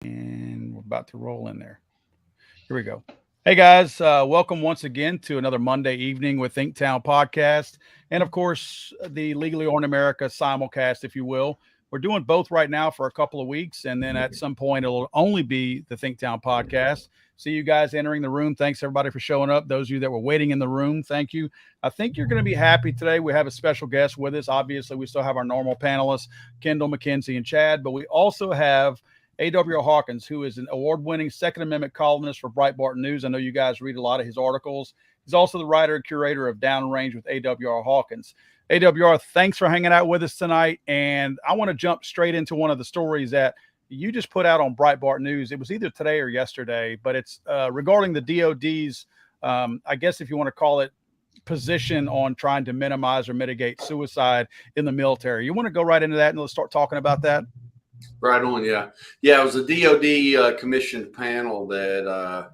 And we're about to roll in there. Here we go. Hey guys, welcome once again to another Monday evening with Thinktown Podcast, and of course the Legally Orn America simulcast, if you will. We're doing both right now for a couple of weeks, and then at some point it'll only be the Thinktown Podcast. See you guys entering the room. Thanks everybody for showing up. Those of you that were waiting in the room, thank you. I think you're going to be happy today. We have a special guest with us. Obviously, we still have our normal panelists, Kendall, McKenzie, and Chad, but we also have AWR Hawkins, who is an award winning Second Amendment columnist for Breitbart News. I know you guys read a lot of his articles. He's also the writer and curator of Downrange with AWR Hawkins. AWR, thanks for hanging out with us tonight. And I want to jump straight into one of the stories that you just put out on Breitbart News. It was either today or yesterday, but it's regarding the DOD's, I guess if you want to call it, position on trying to minimize or mitigate suicide in the military. You want to go right into that and let's start talking about that? Right on, yeah. Yeah, it was a DOD commissioned panel that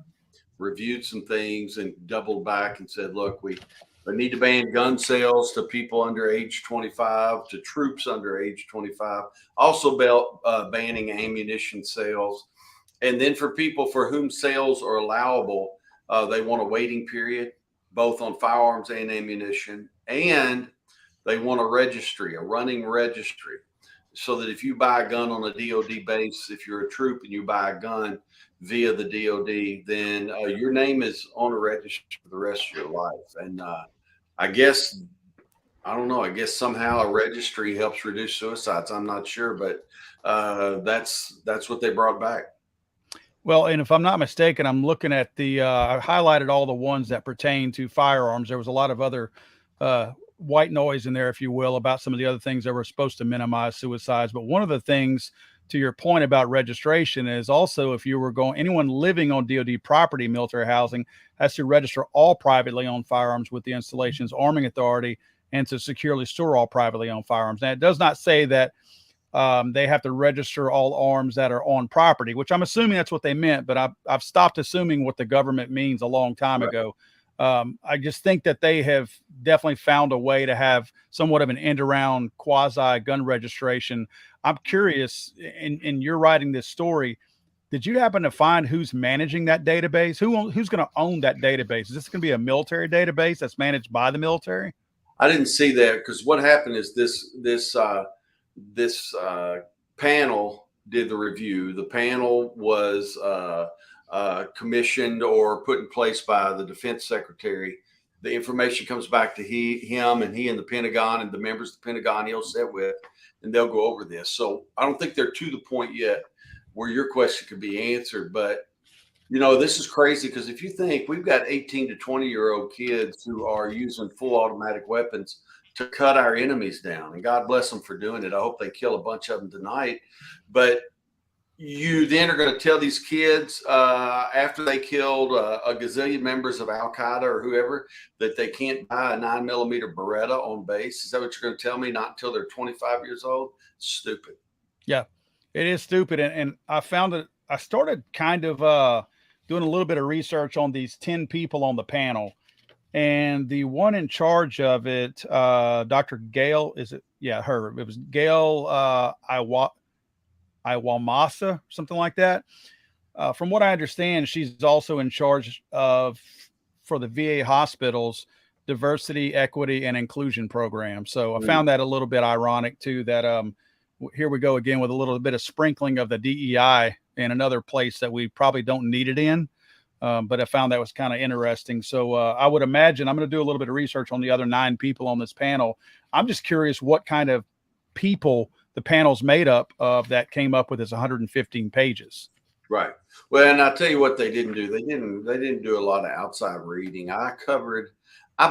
reviewed some things and doubled back and said, look, we need to ban gun sales to people under age 25, to troops under age 25, also banning ammunition sales. And then for people for whom sales are allowable, they want a waiting period, both on firearms and ammunition. And they want a registry, a running registry, so that if you buy a gun on a DOD base, if you're a troop and you buy a gun via the DOD, then your name is on a registry for the rest of your life. And I guess, I don't know, I guess somehow a registry helps reduce suicides. I'm not sure, but that's what they brought back. Well, and if I'm not mistaken, I'm looking at I highlighted all the ones that pertain to firearms. There was a lot of other white noise in there, if you will, about some of the other things that were supposed to minimize suicides. But one of the things, to your point about registration, is also if you were anyone living on DOD property, military housing, has to register all privately owned firearms with the installation's arming authority and to securely store all privately owned firearms. Now, it does not say that they have to register all arms that are on property, which I'm assuming that's what they meant, but I've stopped assuming what the government means a long time ago. I just think that they have definitely found a way to have somewhat of an end around quasi gun registration. I'm curious, in you're writing this story, did you happen to find who's managing that database? Who's going to own that database? Is this going to be a military database that's managed by the military? I didn't see that, because what happened is this panel did the review. The panel was commissioned or put in place by the defense secretary. The information comes back to him, and he and the Pentagon and the members of the Pentagon he'll sit with, and they'll go over this. So I don't think they're to the point yet where your question could be answered. But, you know, this is crazy, because if you think we've got 18 to 20-year-old kids who are using full automatic weapons to cut our enemies down, and God bless them for doing it. I hope they kill a bunch of them tonight. But you then are going to tell these kids after they killed a gazillion members of Al Qaeda or whoever that they can't buy a 9mm Beretta on base? Is that what you're going to tell me? Not until they're 25 years old? Stupid. Yeah, it is stupid. And I found that I started kind of doing a little bit of research on these 10 people on the panel. And the one in charge of it, Dr. Gail, is it? Yeah, her. It was Gail Iwamasa, something like that. From what I understand, she's also in charge of, for the VA hospitals, diversity, equity, and inclusion program. So I found that a little bit ironic too, that here we go again with a little bit of sprinkling of the DEI in another place that we probably don't need it in. But I found that was kind of interesting. So I would imagine I'm going to do a little bit of research on the other 9 people on this panel. I'm just curious what kind of people the panel's made up of that came up with this 115 pages. Right. Well, and I'll tell you what they didn't do. They didn't do a lot of outside reading. I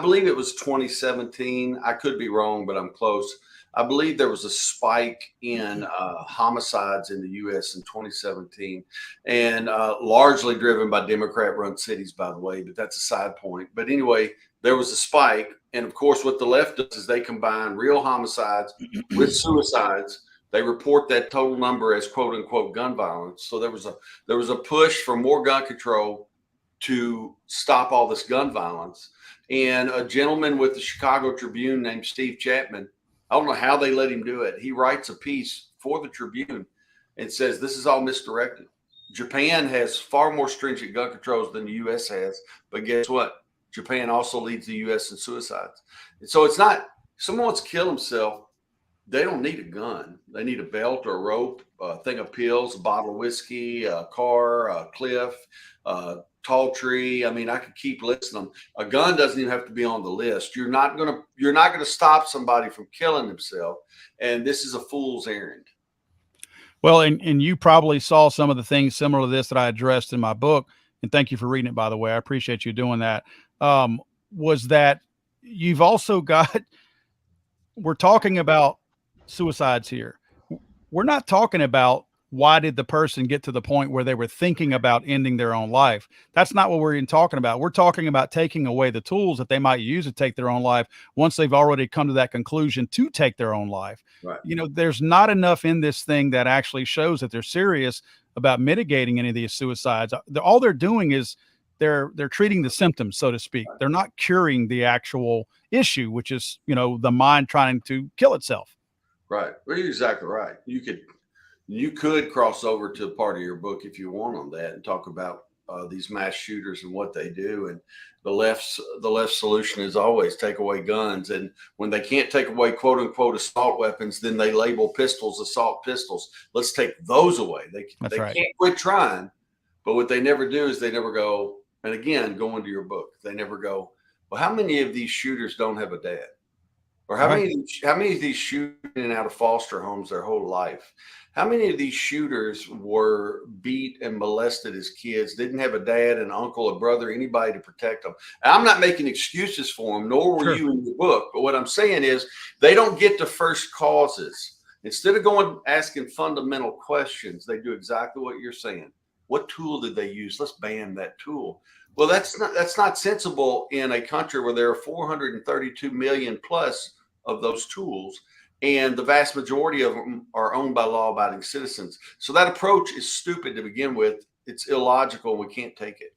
believe it was 2017. I could be wrong, but I'm close. I believe there was a spike in homicides in the U.S. in 2017, and largely driven by Democrat-run cities, by the way, but that's a side point. But anyway, there was a spike. And of course, what the left does is they combine real homicides with suicides. They report that total number as "quote unquote" gun violence. So there was a push for more gun control to stop all this gun violence. And a gentleman with the Chicago Tribune named Steve Chapman, I don't know how they let him do it. He writes a piece for the Tribune and says this is all misdirected. Japan has far more stringent gun controls than the U.S. has, but guess what? Japan also leads the U.S. in suicides. And so it's not, someone wants to kill himself, they don't need a gun. They need a belt or a rope, a thing of pills, a bottle of whiskey, a car, a cliff, a tall tree. I mean, I could keep listing them. A gun doesn't even have to be on the list. You're not gonna stop somebody from killing themselves. And this is a fool's errand. Well, and you probably saw some of the things similar to this that I addressed in my book. And thank you for reading it, by the way. I appreciate you doing that. Was that you've also got, we're talking about suicides here. We're not talking about why did the person get to the point where they were thinking about ending their own life. That's not what we're even talking about. We're talking about taking away the tools that they might use to take their own life once they've already come to that conclusion to take their own life. Right. You know, there's not enough in this thing that actually shows that they're serious about mitigating any of these suicides. All they're doing is they're treating the symptoms, so to speak. They're not curing the actual issue, which is, you know, the mind trying to kill itself. Right. Well, you're exactly right. You could cross over to a part of your book if you want on that and talk about these mass shooters and what they do. And the left's solution is always take away guns. And when they can't take away quote unquote assault weapons, then they label pistols assault pistols. Let's take those away. They right. can't quit trying. But what they never do is they never go. And again, go into your book. They never go, well, how many of these shooters don't have a dad? Or how many of these shooting out of foster homes their whole life? How many of these shooters were beat and molested as kids, didn't have a dad, an uncle, a brother, anybody to protect them? And I'm not making excuses for them, nor were you in your book. But what I'm saying is they don't get to first causes. Instead of going asking fundamental questions, they do exactly what you're saying. What tool did they use? Let's ban that tool. Well, that's not sensible in a country where there are 432 million plus of those tools, and the vast majority of them are owned by law-abiding citizens. So that approach is stupid to begin with. It's illogical. We can't take it.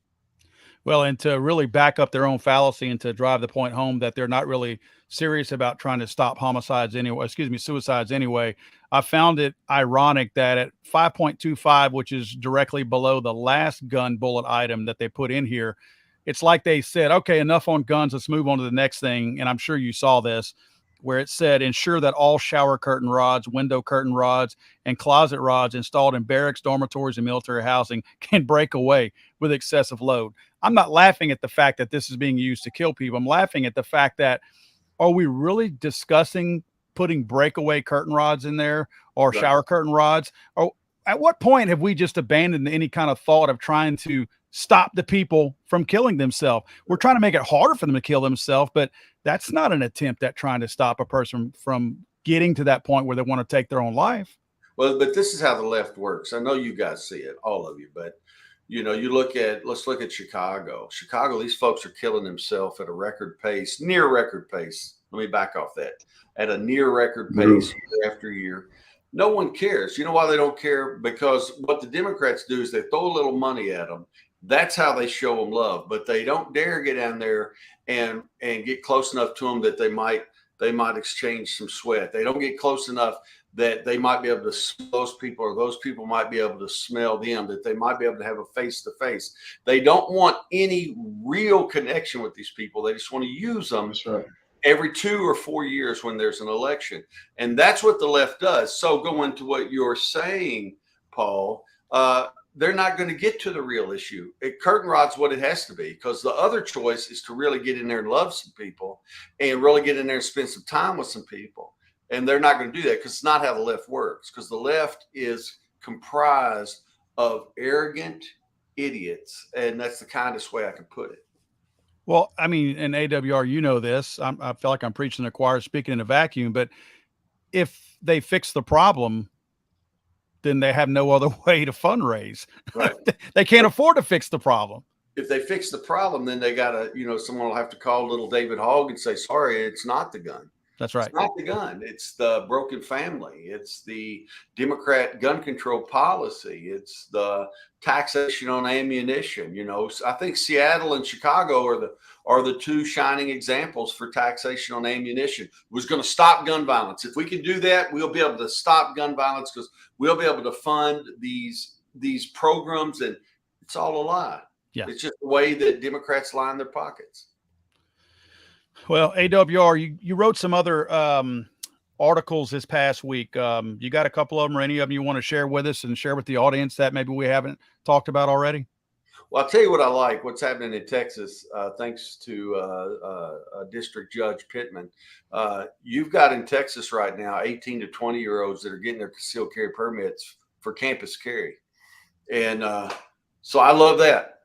Well, and to really back up their own fallacy and to drive the point home that they're not really serious about trying to stop suicides anyway, I found it ironic that at 5.25, which is directly below the last gun bullet item that they put in here, it's like they said, okay, enough on guns, let's move on to the next thing. And I'm sure you saw this, where it said, ensure that all shower curtain rods, window curtain rods, and closet rods installed in barracks, dormitories, and military housing can break away with excessive load. I'm not laughing at the fact that this is being used to kill people. I'm laughing at the fact that, are we really discussing putting breakaway curtain rods in there or shower curtain rods? Or at what point have we just abandoned any kind of thought of trying to stop the people from killing themselves? We're trying to make it harder for them to kill themselves, but that's not an attempt at trying to stop a person from getting to that point where they want to take their own life. Well, but this is how the left works. I know you guys see it, all of you, but you know, let's look at Chicago. Chicago, these folks are killing themselves at a record pace, near record pace. Let me back off that. At a near record pace year after year. No one cares. You know why they don't care? Because what the Democrats do is they throw a little money at them. That's how they show them love. But they don't dare get down there and get close enough to them that they might exchange some sweat. They don't get close enough that they might be able to smell those people, or those people might be able to smell them, that they might be able to have a face-to-face. They don't want any real connection with these people. They just want to use them every 2 or 4 years when there's an election. And that's what the left does. So going to what you're saying, Paul, they're not going to get to the real issue. Curtain rod's what it has to be, because the other choice is to really get in there and love some people and really get in there and spend some time with some people. And they're not going to do that because it's not how the left works, because the left is comprised of arrogant idiots. And that's the kindest way I can put it. Well, I mean, in AWR, you know this. I feel like I'm preaching to the choir, speaking in a vacuum. But if they fix the problem, then they have no other way to fundraise. Right. They can't afford to fix the problem. If they fix the problem, then they got to, someone will have to call little David Hogg and say, sorry, it's not the gun. That's right. It's not the gun. It's the broken family. It's the Democrat gun control policy. It's the taxation on ammunition. I think Seattle and Chicago are the two shining examples for taxation on ammunition. It was going to stop gun violence. If we can do that, we'll be able to stop gun violence, because we'll be able to fund these these programs, and it's all a lie. Yeah. It's just the way that Democrats line their pockets. Well, AWR, you wrote some other articles this past week. You got a couple of them or any of them you want to share with us and share with the audience that maybe we haven't talked about already? Well, I'll tell you what I like, what's happening in Texas, thanks to District Judge Pittman. You've got in Texas right now 18 to 20-year-olds that are getting their concealed carry permits for campus carry. And so I love that.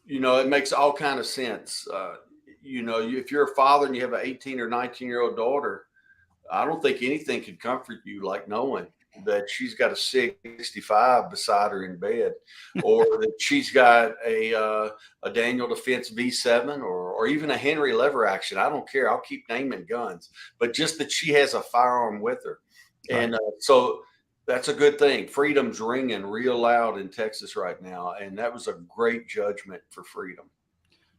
It makes all kind of sense. If you're a father and you have an 18 or 19-year-old daughter, I don't think anything could comfort you like knowing that she's got a 65 beside her in bed, or that she's got a Daniel Defense V7 or even a Henry lever action. I don't care. I'll keep naming guns, but just that she has a firearm with her. Right. And so that's a good thing. Freedom's ringing real loud in Texas right now. And that was a great judgment for freedom.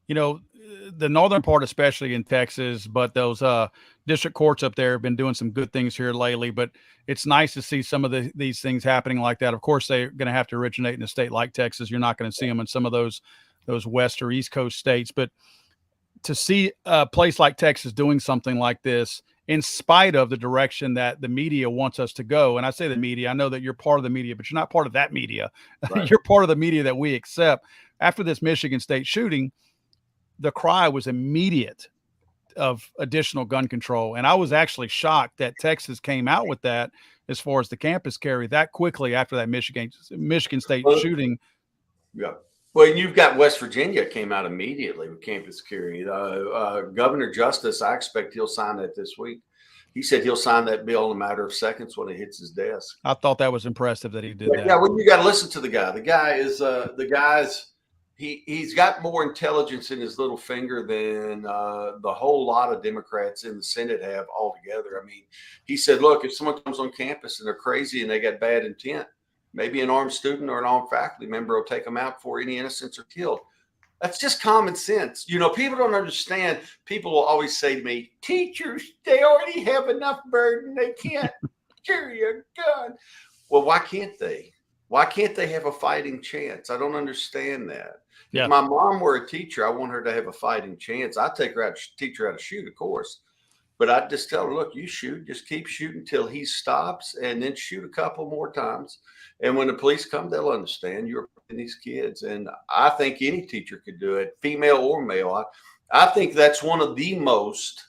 The northern part, especially in Texas, but those district courts up there have been doing some good things here lately. But it's nice to see some of these things happening like that. Of course, they're going to have to originate in a state like Texas. You're not going to see them in some of those West or East Coast states. But to see a place like Texas doing something like this, in spite of the direction that the media wants us to go. And I say the media, I know that you're part of the media, but you're not part of that media. Right. You're part of the media that we accept. After this Michigan State shooting, the cry was immediate of additional gun control. And I was actually shocked that Texas came out with that as far as the campus carry that quickly after that Michigan State shooting. Yeah. Well, and you've got West Virginia came out immediately with campus carry. Governor Justice, I expect he'll sign that this week. He said he'll sign that bill in a matter of seconds when it hits his desk. I thought that was impressive that he did that. Yeah, well, you got to listen to the guy. The guy is he's got more intelligence in his little finger than the whole lot of Democrats in the Senate have altogether. I mean, he said, look, if someone comes on campus and they're crazy and they got bad intent, maybe an armed student or an armed faculty member will take them out before any innocents are killed. That's just common sense. People don't understand. People will always say to me, teachers, they already have enough burden. They can't carry a gun. Well, why can't they? Why can't they have a fighting chance? I don't understand that. Yeah. If my mom were a teacher, I want her to have a fighting chance. I'd take her out, teach her how to shoot, of course. But I'd just tell her, look, you shoot, just keep shooting till he stops and then shoot a couple more times. And when the police come, they'll understand you're protecting these kids. And I think any teacher could do it, female or male. I think that's one of the most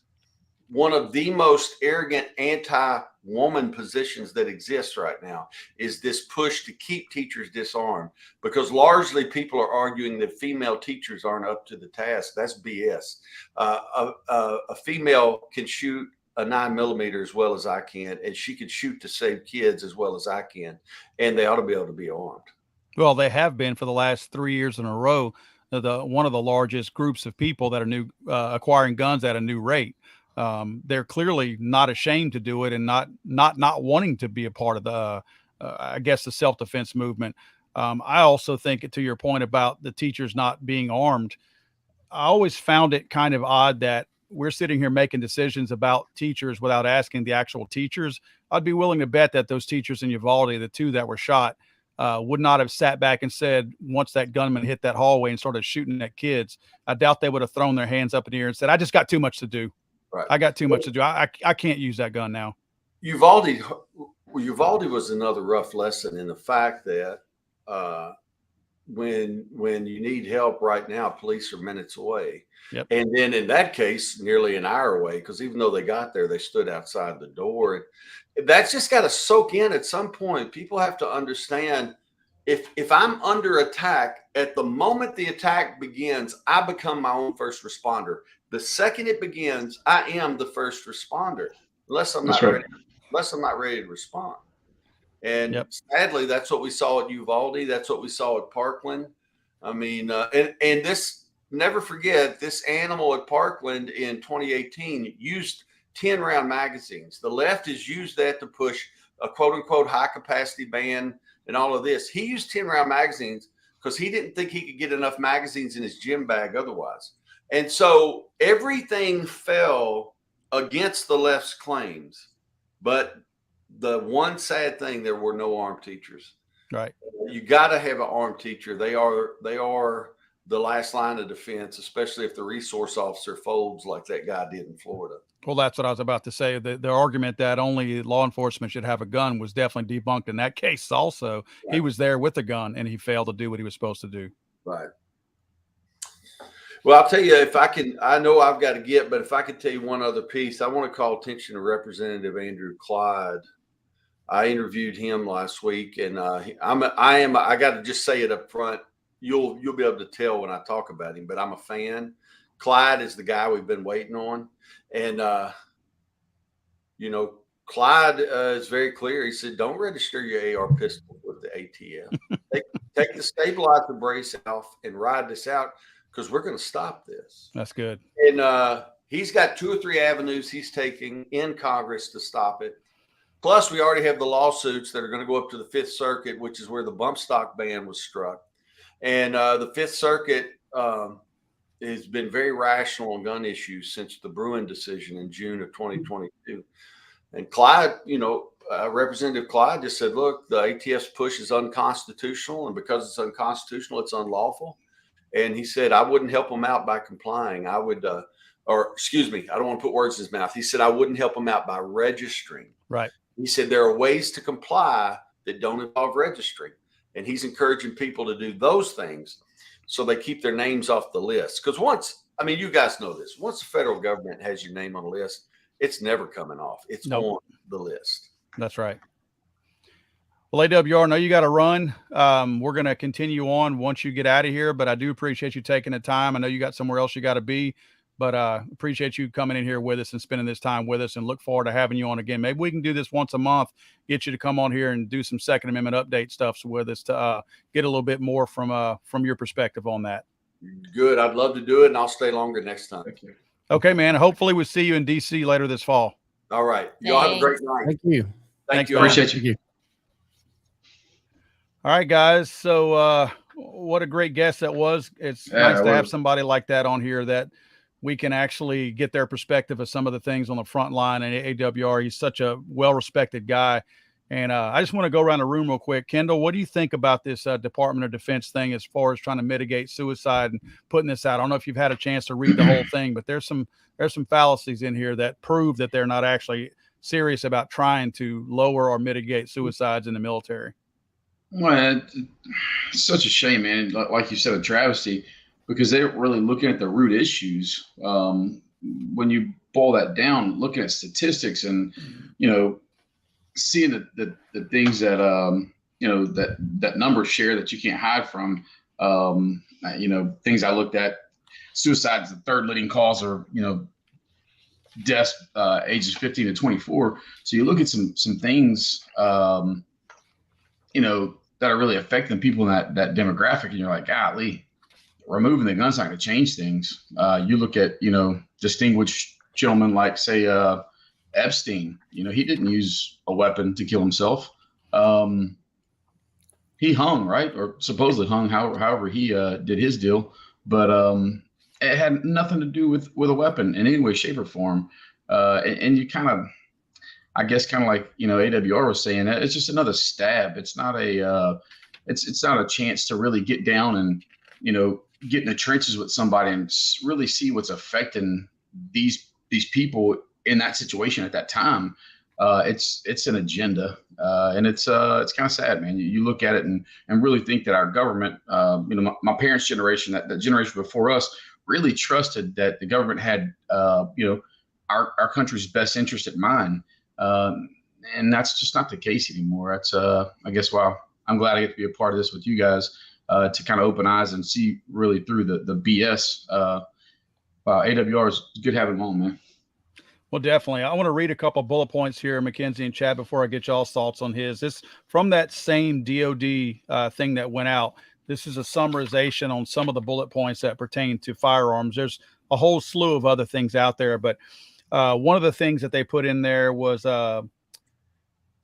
arrogant anti-woman positions that exists right now is this push to keep teachers disarmed, because largely people are arguing that female teachers aren't up to the task. That's BS. A female can shoot a 9mm as well as I can, and she can shoot to save kids as well as I can, and they ought to be able to be armed. Well, they have been for the last 3 years in a row, one of the largest groups of people that are acquiring guns at a new rate. They're clearly not ashamed to do it and not wanting to be a part of the self-defense movement. I also think, to your point about the teachers not being armed, I always found it kind of odd that we're sitting here making decisions about teachers without asking the actual teachers. I'd be willing to bet that those teachers in Uvalde, the two that were shot, would not have sat back and said, once that gunman hit that hallway and started shooting at kids, I doubt they would have thrown their hands up in the air and said, I just got too much to do. Right. I got too much to do. I can't use that gun now. Uvalde was another rough lesson in the fact that when you need help right now, police are minutes away. Yep. And then in that case, nearly an hour away, because even though they got there, they stood outside the door. And that's just got to soak in at some point. People have to understand, if I'm under attack, at the moment the attack begins, I become my own first responder. The second it begins, I am the first responder, unless I'm not ready to respond. And sadly, that's what we saw at Uvalde. That's what we saw at Parkland. I mean, and this, never forget, this animal at Parkland in 2018 used 10-round magazines. The left has used that to push a quote-unquote high-capacity ban and all of this. He used 10-round magazines because he didn't think he could get enough magazines in his gym bag otherwise. And so everything fell against the left's claims, but the one sad thing, there were no armed teachers. Right. You got to have an armed teacher. They are the last line of defense, especially if the resource officer folds like that guy did in Florida. Well, that's what I was about to say. The argument that only law enforcement should have a gun was definitely debunked in that case also. Right. He was there with a gun and he failed to do what he was supposed to do. Right. Well, I'll tell you, if I can, I know I've got to get, but if I could tell you one other piece, I want to call attention to Representative Andrew Clyde. I interviewed him last week, and I got to just say it up front. You'll be able to tell when I talk about him, but I'm a fan. Clyde is the guy we've been waiting on. And, Clyde is very clear. He said, don't register your AR pistol with the ATF. Take the stabilizer brace off and ride this out because we're going to stop this. That's good. And he's got 2 or 3 avenues he's taking in Congress to stop it. Plus, we already have the lawsuits that are going to go up to the Fifth Circuit, which is where the bump stock ban was struck. And the Fifth Circuit has been very rational on gun issues since the Bruin decision in June of 2022. And Clyde, Representative Clyde just said, look, the ATF's push is unconstitutional. And because it's unconstitutional, it's unlawful. And he said, I wouldn't help him out by complying. I would, I don't want to put words in his mouth. He said, I wouldn't help him out by registering. Right. He said, there are ways to comply that don't involve registering. And he's encouraging people to do those things so they keep their names off the list. Because you guys know this, once the federal government has your name on the list, it's never coming off. It's on the list. That's right. Well, AWR, I know you got to run. We're going to continue on once you get out of here, but I do appreciate you taking the time. I know you got somewhere else you got to be, but appreciate you coming in here with us and spending this time with us, and look forward to having you on again. Maybe we can do this once a month, get you to come on here and do some Second Amendment update stuff with us to get a little bit more from your perspective on that. Good. I'd love to do it, and I'll stay longer next time. Thank you. Okay, man. Hopefully we'll see you in D.C. later this fall. All right. Y'all have a great night. Thank you. Thank you. Appreciate you. All right, guys. So what a great guest that was. It's nice to have somebody like that on here that we can actually get their perspective of some of the things on the front line. And AWR, he's such a well-respected guy. And I just want to go around the room real quick. Kendall, what do you think about this Department of Defense thing as far as trying to mitigate suicide and putting this out? I don't know if you've had a chance to read the whole thing, but there's some fallacies in here that prove that they're not actually serious about trying to lower or mitigate suicides in the military. Well, it's such a shame, man. Like you said, a travesty, because they're really looking at the root issues. When you boil that down, looking at statistics and, seeing the things that, that numbers share that you can't hide from, things I looked at, suicide is the 3rd leading cause, or, deaths ages 15 to 24. So you look at some things, that are really affecting people in that demographic, and you're like, golly, removing the gun's not going to change things. You look at, distinguished gentlemen like, say, Epstein. He didn't use a weapon to kill himself. He hung, right? Or supposedly hung, however he did his deal. But it had nothing to do with a weapon in any way, shape, or form. And you kind of, I guess, kind of like, AWR was saying, it's just another stab. It's not it's not a chance to really get down and, get in the trenches with somebody and really see what's affecting these people in that situation at that time. It's an agenda, and it's kind of sad, man. You look at it and really think that our government, my parents' generation, that generation before us, really trusted that the government had, our country's best interest at mind. And that's just not the case anymore. That's, I guess, why I'm glad I get to be a part of this with you guys, to kind of open eyes and see really through the BS. AWR is good having them on, man. Well, definitely. I want to read a couple of bullet points here, Mackenzie and Chad, before I get y'all's thoughts on his. This from that same DOD thing that went out. This is a summarization on some of the bullet points that pertain to firearms. There's a whole slew of other things out there, but one of the things that they put in there was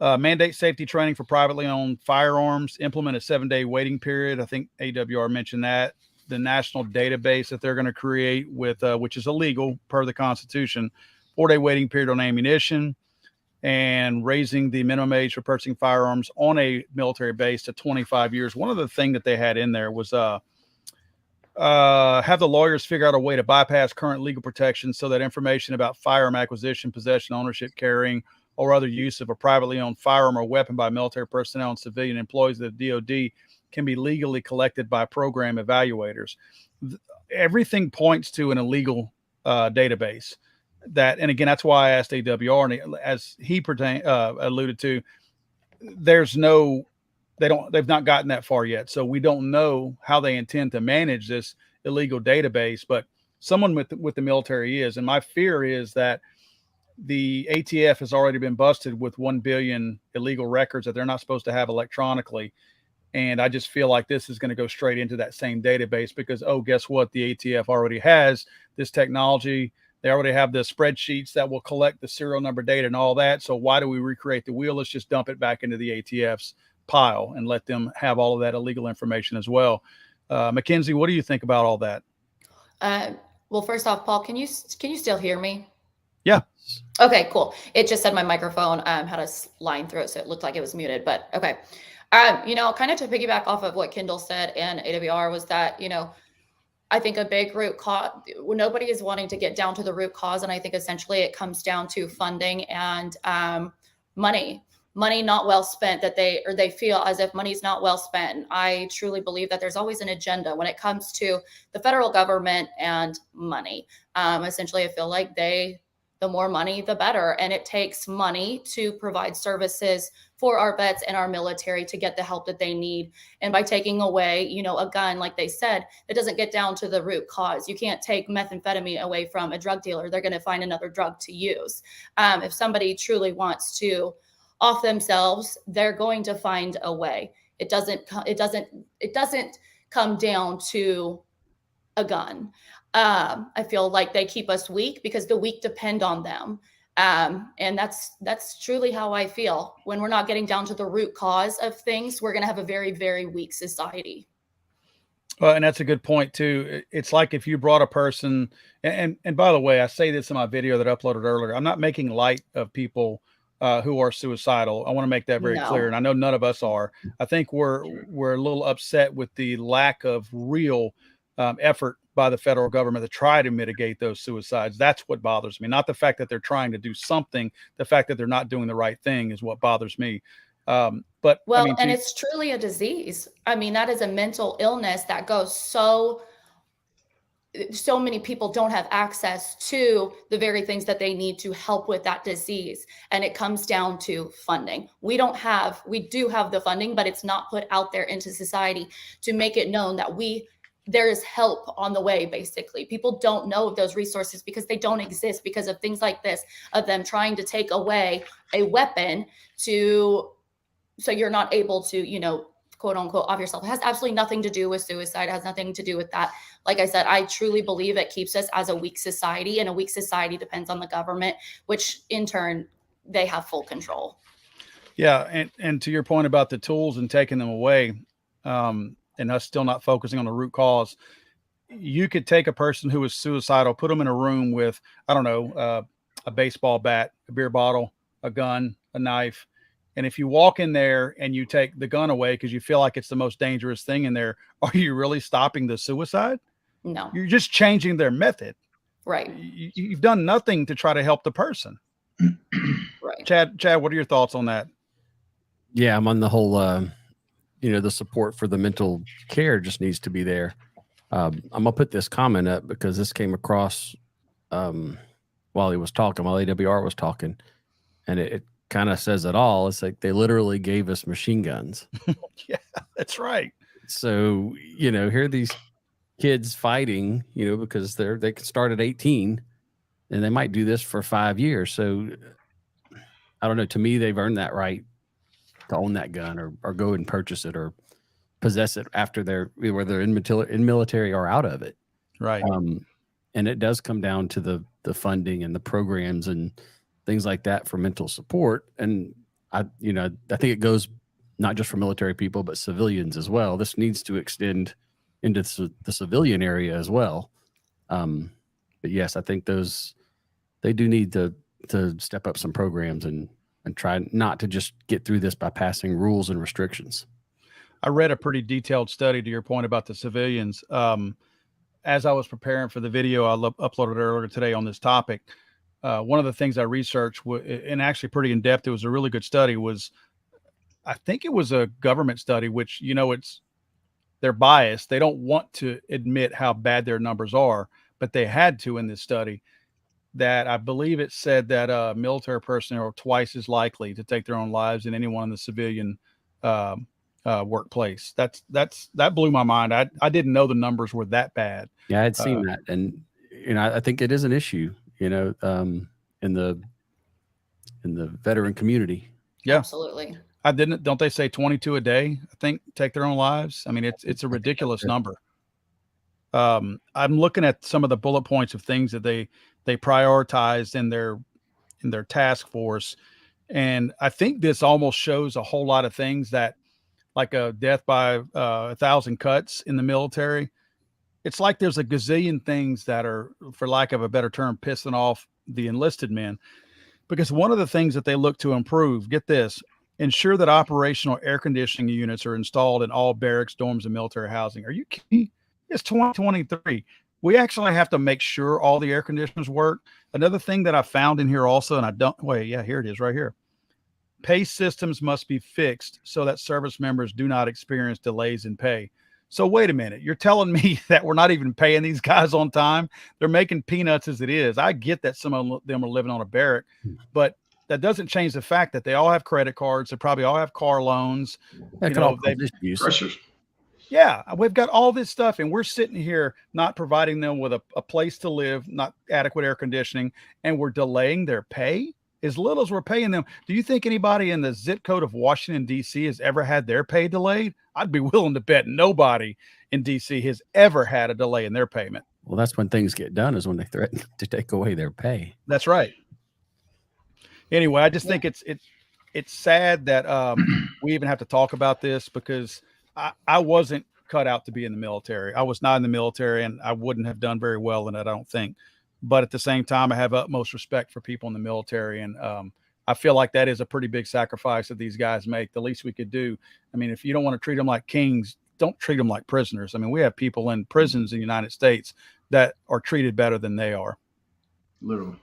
mandate safety training for privately owned firearms, implement a 7-day waiting period. I think AWR mentioned that. The national database that they're going to create with, which is illegal per the Constitution, 4-day waiting period on ammunition, and raising the minimum age for purchasing firearms on a military base to 25 years. One of the things that they had in there was have the lawyers figure out a way to bypass current legal protections so that information about firearm acquisition, possession, ownership, carrying, or other use of a privately owned firearm or weapon by military personnel and civilian employees of the DoD can be legally collected by program evaluators. Everything points to an illegal database. And again, that's why I asked AWR, and as he alluded to, they've not gotten that far yet. So we don't know how they intend to manage this illegal database, but someone with the military is. And my fear is that the ATF has already been busted with 1 billion illegal records that they're not supposed to have electronically. And I just feel like this is going to go straight into that same database because, guess what? The ATF already has this technology. They already have the spreadsheets that will collect the serial number data and all that. So why do we recreate the wheel? Let's just dump it back into the ATF's pile and let them have all of that illegal information as well. Mackenzie, what do you think about all that? Well, first off, Paul, can you still hear me? Yeah. Okay, cool. It just said my microphone had a line through it, so it looked like it was muted, but okay. Kind of to piggyback off of what Kendall said and AWR was that, I think a big root cause, nobody is wanting to get down to the root cause. And I think essentially it comes down to funding and money not well spent, that they feel as if money's not well spent. I truly believe that there's always an agenda when it comes to the federal government and money. Essentially, I feel like the more money, the better. And it takes money to provide services for our vets and our military to get the help that they need. And by taking away, a gun, like they said, it doesn't get down to the root cause. You can't take methamphetamine away from a drug dealer. They're going to find another drug to use. If somebody truly wants to off themselves, they're going to find a way. It doesn't come down to a gun. I feel like they keep us weak because the weak depend on them. And that's truly how I feel. When we're not getting down to the root cause of things, we're going to have a very, very weak society. Well, and that's a good point too. It's like if you brought a person, and by the way, I say this in my video that I uploaded earlier, I'm not making light of people who are suicidal. I want to make that very clear. And I know none of us are. I think we're a little upset with the lack of real effort by the federal government to try to mitigate those suicides. That's what bothers me. Not the fact that they're trying to do something. The fact that they're not doing the right thing is what bothers me. It's truly a disease. I mean, that is a mental illness that goes so many people don't have access to the very things that they need to help with that disease. And it comes down to funding. We do have the funding, but it's not put out there into society to make it known that there is help on the way. Basically, people don't know of those resources because they don't exist because of things like this, of them trying to take away a weapon so you're not able to, quote unquote, off yourself. It has absolutely nothing to do with suicide. It has nothing to do with that. Like I said, I truly believe it keeps us as a weak society, and a weak society depends on the government, which in turn, they have full control. Yeah. And to your point about the tools and taking them away, and us still not focusing on the root cause, you could take a person who is suicidal, put them in a room with, I don't know, a baseball bat, a beer bottle, a gun, a knife. And if you walk in there and you take the gun away because you feel like it's the most dangerous thing in there, are you really stopping the suicide? No. You're just changing their method. Right. You've done nothing to try to help the person. Right. Chad, what are your thoughts on that? Yeah, I'm on the whole, the support for the mental care just needs to be there. I'm going to put this comment up because this came across while he was talking, while AWR was talking, and it kind of says it all. It's like they literally gave us machine guns. Yeah, that's right. So, here are these kids fighting, because they can start at 18 and they might do this for 5 years. So I don't know. To me, they've earned that right to own that gun or go and purchase it or possess it after whether they're in military or out of it. Right. And it does come down to the funding and the programs and things like that for mental support. And I think it goes not just for military people, but civilians as well. This needs to extend into the civilian area as well. But yes, I think they do need to step up some programs and and try not to just get through this by passing rules and restrictions. I read a pretty detailed study to your point about the civilians. As I was preparing for the video I uploaded earlier today on this topic, one of the things I researched, and actually pretty in depth, it was a really good study, was I think it was a government study, which, they're biased. They don't want to admit how bad their numbers are, but they had to in this study, that I believe it said that military personnel are twice as likely to take their own lives than anyone in the civilian workplace. That blew my mind. I didn't know the numbers were that bad. Yeah, I had seen that. And, I think it is an issue, in the veteran community. Yeah, Absolutely. don't they say 22 a day, I think, take their own lives? I mean, it's a ridiculous number. I'm looking at some of the bullet points of things that they prioritized in their task force. And I think this almost shows a whole lot of things that, like a death by 1,000 cuts in the military. It's like there's a gazillion things that are, for lack of a better term, pissing off the enlisted men. Because one of the things that they look to improve, get this, ensure that operational air conditioning units are installed in all barracks, dorms, and military housing. Are you kidding? It's 2023. We actually have to make sure all the air conditioners work. Another thing that I found in here also, and here it is right here. Pay systems must be fixed so that service members do not experience delays in pay. So wait a minute, you're telling me that we're not even paying these guys on time? They're making peanuts as it is. I get that some of them are living on a barrack, but that doesn't change the fact that they all have credit cards. They probably all have car loans. Pressures. Yeah, we've got all this stuff, and we're sitting here not providing them with a place to live, not adequate air conditioning, and we're delaying their pay as little as we're paying them. Do you think anybody in the zip code of Washington, D.C. has ever had their pay delayed? I'd be willing to bet nobody in D.C. has ever had a delay in their payment. Well, that's when things get done, is when they threaten to take away their pay. That's right. Anyway, I just think it's sad that we even have to talk about this, because I wasn't cut out to be in the military. I was not in the military, and I wouldn't have done very well in it, I don't think. But at the same time, I have utmost respect for people in the military. And I feel like that is a pretty big sacrifice that these guys make. The least we could do. I mean, if you don't want to treat them like kings, don't treat them like prisoners. I mean, we have people in prisons in the United States that are treated better than they are. Literally.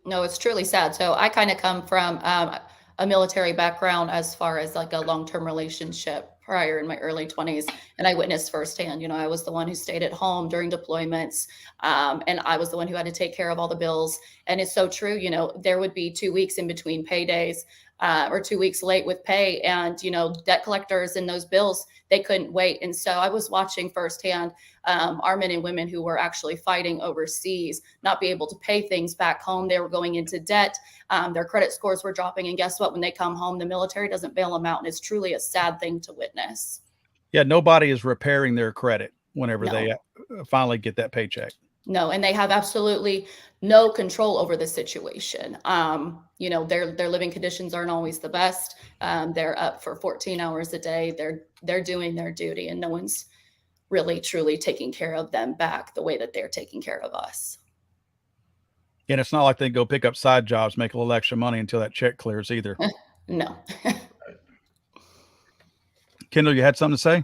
No, it's truly sad. So I kind of come from a military background as far as like a long-term relationship prior in my early 20s. And I witnessed firsthand, I was the one who stayed at home during deployments. And I was the one who had to take care of all the bills. And it's so true, there would be 2 weeks in between paydays or 2 weeks late with pay. And, debt collectors and those bills, they couldn't wait. And so I was watching firsthand our men and women who were actually fighting overseas, not be able to pay things back home. They were going into debt. Their credit scores were dropping. And guess what? When they come home, the military doesn't bail them out. And it's truly a sad thing to witness. Yeah, nobody is repairing their credit whenever they finally get that paycheck. No, and they have absolutely no control over the situation. Their living conditions aren't always the best. They're up for 14 hours a day. They're doing their duty, and no one's really truly taking care of them back the way that they're taking care of us. And it's not like they go pick up side jobs, make a little extra money until that check clears either. No. Kendall, you had something to say?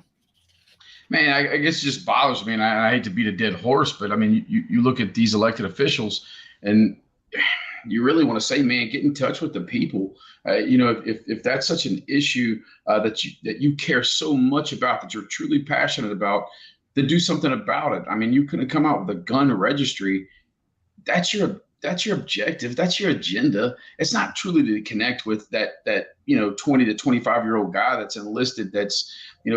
Man, I guess it just bothers me, and I hate to beat a dead horse, but I mean, you look at these elected officials, and you really want to say, man, get in touch with the people. If that's such an issue that you care so much about, that you're truly passionate about, then do something about it. I mean, you couldn't come out with a gun registry. That's your objective. That's your agenda. It's not truly to connect with that 20 to 25-year-old guy that's enlisted, that's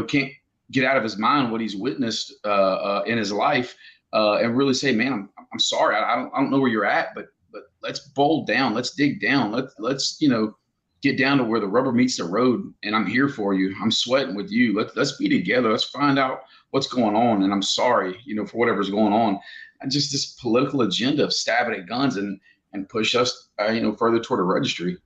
can't get out of his mind what he's witnessed in his life, and really say, man, I'm sorry. I don't know where you're at, but let's bold down. Let's dig down. Let's get down to where the rubber meets the road. And I'm here for you. I'm sweating with you. Let's be together. Let's find out what's going on. And I'm sorry, for whatever's going on. And just this political agenda of stabbing at guns and push us, further toward a registry.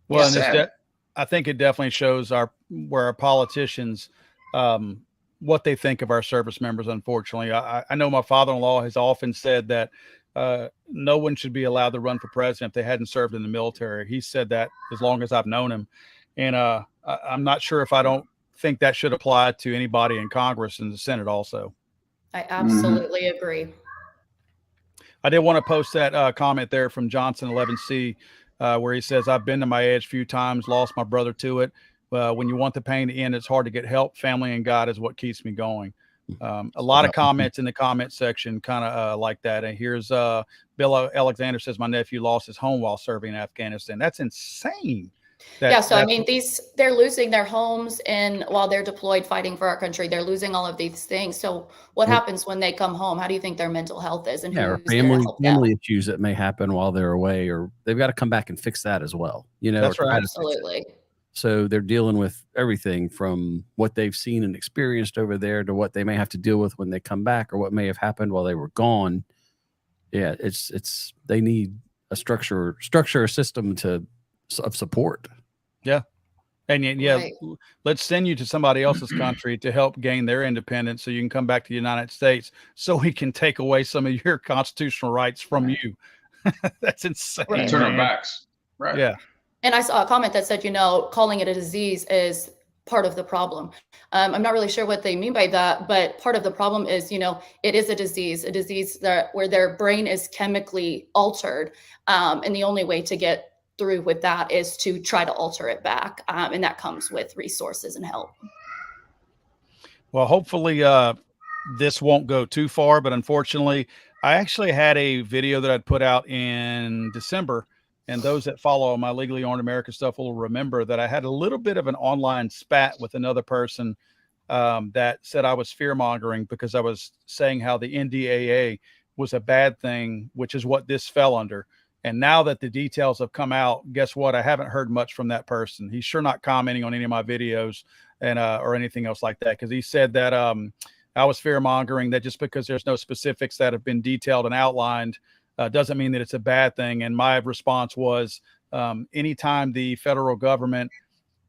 Well, and I think it definitely shows where our politicians, what they think of our service members. Unfortunately, I know my father-in-law has often said that no one should be allowed to run for president if they hadn't served in the military. He said that as long as I've known him. And I'm not sure if I don't think that should apply to anybody in Congress and the Senate also. I absolutely agree. I did want to post that comment there from Johnson 11C where he says, I've been to my edge a few times, lost my brother to it. When you want the pain to end, it's hard to get help. Family and God is what keeps me going. A lot of comments in the comment section kind of like that. And here's Bill Alexander says, my nephew lost his home while serving in Afghanistan. That's insane. So I mean, they're losing their homes, and while they're deployed fighting for our country, they're losing all of these things. So what happens when they come home? How do you think their mental health is? And or who's gonna help them? family issues that may happen while they're away, or they've got to come back and fix that as well. You know, that's right. Absolutely. So they're dealing with everything from what they've seen and experienced over there to what they may have to deal with when they come back, or what may have happened while they were gone. Yeah, it's they need a structure, a system of support. Yeah. And Right. let's send you to somebody else's country to help gain their independence so you can come back to the United States so we can take away some of your constitutional rights from you. That's insane. Right. Turn our backs. Right. Yeah. And I saw a comment that said, calling it a disease is part of the problem. I'm not really sure what they mean by that, but part of the problem is, it is a disease where their brain is chemically altered. And the only way to get through with that is to try to alter it back. And that comes with resources and help. Well, hopefully this won't go too far, but unfortunately, I actually had a video that I'd put out in December. And those that follow my Legally Armed America stuff will remember that I had a little bit of an online spat with another person that said I was fear mongering because I was saying how the NDAA was a bad thing, which is what this fell under. And now that the details have come out, guess what? I haven't heard much from that person. He's sure not commenting on any of my videos and or anything else like that, because he said that I was fear mongering, that just because there's no specifics that have been detailed and outlined doesn't mean that it's a bad thing. And my response was, anytime the federal government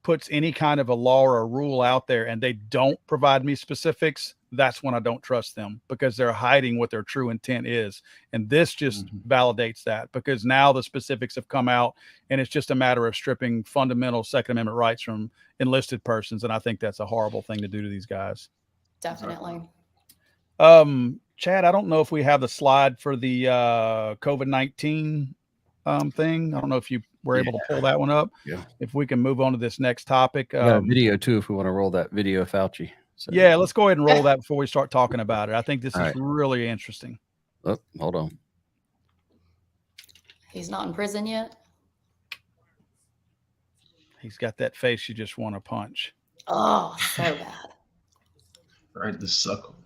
puts any kind of a law or a rule out there and they don't provide me specifics, that's when I don't trust them, because they're hiding what their true intent is. And this just validates that, because now the specifics have come out and it's just a matter of stripping fundamental Second Amendment rights from enlisted persons. And I think that's a horrible thing to do to these guys. Definitely. Chad, I don't know if we have the slide for the COVID-19 thing. I don't know if you were able to pull that one up. Yeah. If we can move on to this next topic. We got a video too, if we want to roll that video of Fauci. So. Yeah, let's go ahead and roll that before we start talking about it. I think this is really interesting. Oh, hold on. He's not in prison yet. He's got that face you just want to punch. Oh, so bad. Right, the suckle.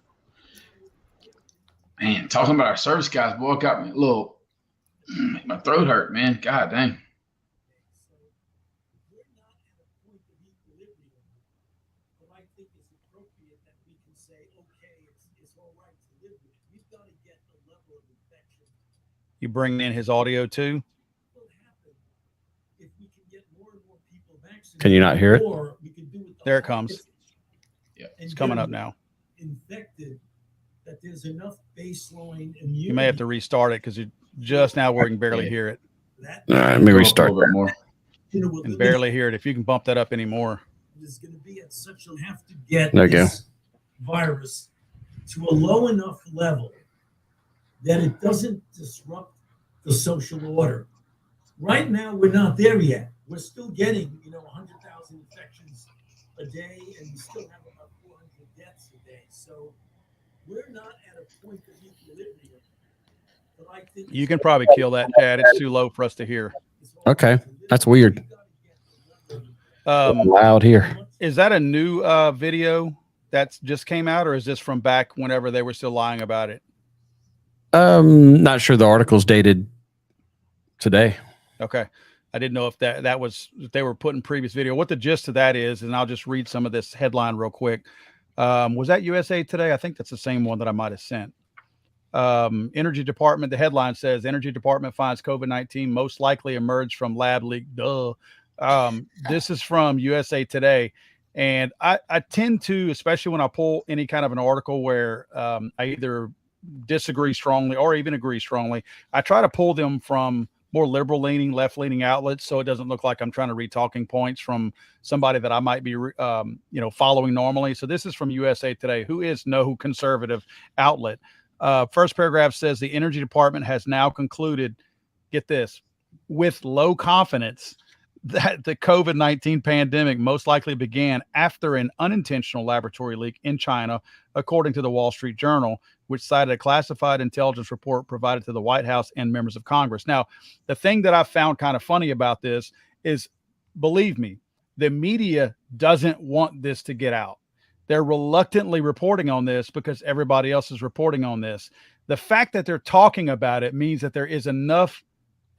Man, talking about our service guys, boy, got me a little, make my throat hurt, man. God dang. You bring in his audio too? Can you not hear it? There it comes. Yeah, it's coming up now. Infected, that there's enough baseline immunity. You may have to restart it because just now we can barely hear it. All right, let me restart that more. And barely hear it. If you can bump that up anymore. Is going to be at such a have to get there this virus to a low enough level that it doesn't disrupt the social order. Right now, we're not there yet. We're still getting, 100,000 infections a day, and we still have about 400 deaths a day. So we're not at a point of equilibrium. But I think you can probably kill that, Chad. It's too low for us to hear. Okay, that's weird. Loud here. Is that a new video that's just came out, or is this from back whenever they were still lying about it? Not sure. The article's dated today. Okay. I didn't know if that was, if they were putting previous video, what the gist of that is. And I'll just read some of this headline real quick. Was that USA Today? I think that's the same one that I might've sent. Energy Department. The headline says Energy Department finds COVID-19 most likely emerged from lab leak. Duh. This is from USA Today. And I tend to, especially when I pull any kind of an article where I either disagree strongly or even agree strongly, I try to pull them from more liberal leaning, left leaning outlets, so it doesn't look like I'm trying to read talking points from somebody that I might be, following normally. So this is from USA Today, who is no conservative outlet. First paragraph says the Energy Department has now concluded, get this, with low confidence, that the COVID-19 pandemic most likely began after an unintentional laboratory leak in China, according to the Wall Street Journal, which cited a classified intelligence report provided to the White House and members of Congress. Now, the thing that I found kind of funny about this is, believe me, the media doesn't want this to get out. They're reluctantly reporting on this because everybody else is reporting on this. The fact that they're talking about it means that there is enough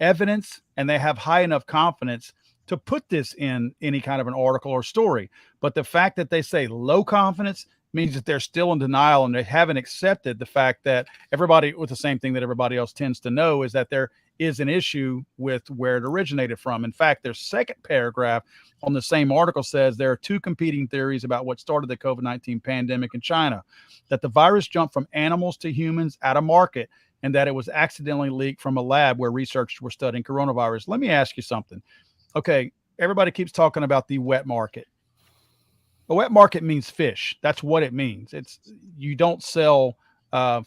evidence and they have high enough confidence to put this in any kind of an article or story. But the fact that they say low confidence means that they're still in denial and they haven't accepted the fact that everybody, with the same thing that everybody else tends to know, is that there is an issue with where it originated from. In fact, their second paragraph on the same article says there are two competing theories about what started the COVID-19 pandemic in China, that the virus jumped from animals to humans at a market, and that it was accidentally leaked from a lab where researchers were studying coronavirus. Let me ask you something. Okay, everybody keeps talking about the wet market. A wet market means fish. That's what it means. You don't sell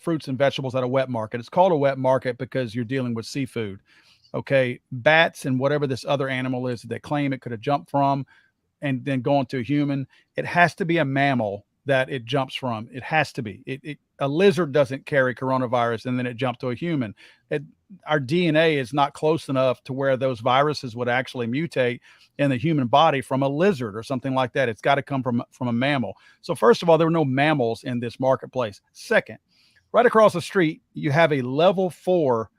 fruits and vegetables at a wet market. It's called a wet market because you're dealing with seafood. Okay, bats and whatever this other animal is that they claim it could have jumped from and then gone to a human, it has to be a mammal that it jumps from. It has to be. A lizard doesn't carry coronavirus and then it jumped to a human. Our DNA is not close enough to where those viruses would actually mutate in the human body from a lizard or something like that. It's got to come from a mammal. So first of all, there were no mammals in this marketplace. Second, right across the street, you have a level 4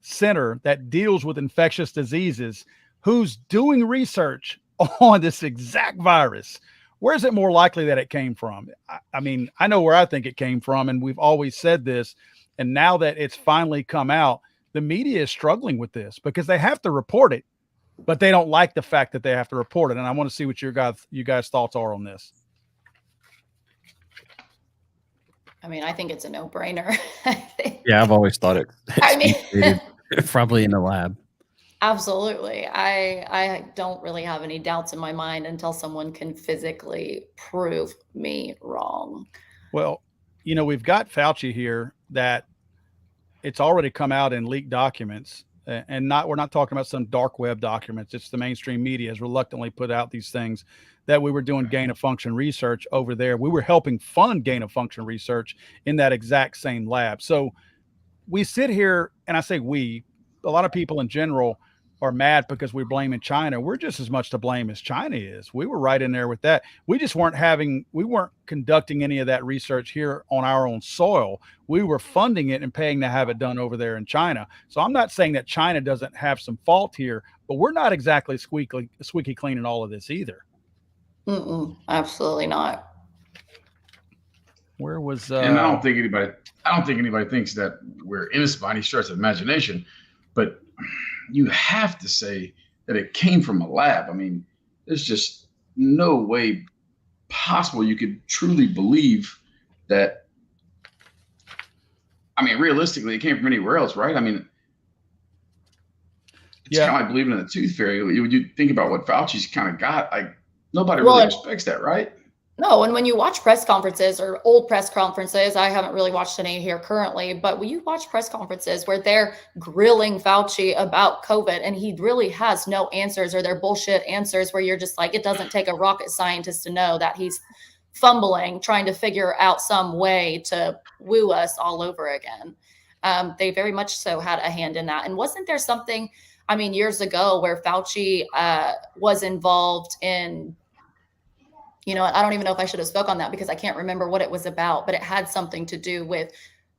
center that deals with infectious diseases who's doing research on this exact virus. Where is it more likely that it came from? I mean, I know where I think it came from, and we've always said this. And now that it's finally come out, the media is struggling with this because they have to report it, but they don't like the fact that they have to report it. And I want to see what you guys' thoughts are on this. I mean, I think it's a no-brainer. Yeah, I've always thought it. I mean, probably in the lab. absolutely. I don't really have any doubts in my mind until someone can physically prove me wrong. Well, we've got Fauci here that it's already come out in leaked documents, and we're not talking about some dark web documents. It's the mainstream media has reluctantly put out these things that we were doing gain of function research over there. We were helping fund gain of function research in that exact same lab. So we sit here, and I say a lot of people in general are mad because we're blaming China. We're just as much to blame as China is. We were right in there with that. We just weren't conducting any of that research here on our own soil. We were funding it and paying to have it done over there in China. So I'm not saying that China doesn't have some fault here, but we're not exactly squeaky clean in all of this either. Absolutely not. Where was and I don't think anybody thinks that we're innocent by any stretch of imagination, but you have to say that it came from a lab. I mean, there's just no way possible you could truly believe that. I mean, realistically, it came from anywhere else, right? I mean, it's kind of like believing in the tooth fairy. You think about what Fauci's kind of got, nobody really expects that, right? No, and when you watch press conferences or old press conferences, I haven't really watched any here currently, but when you watch press conferences where they're grilling Fauci about COVID and he really has no answers, or they're bullshit answers where you're just like, it doesn't take a rocket scientist to know that he's fumbling, trying to figure out some way to woo us all over again. They very much so had a hand in that. And wasn't there something, years ago where Fauci was involved in, I don't even know if I should have spoke on that because I can't remember what it was about, but it had something to do with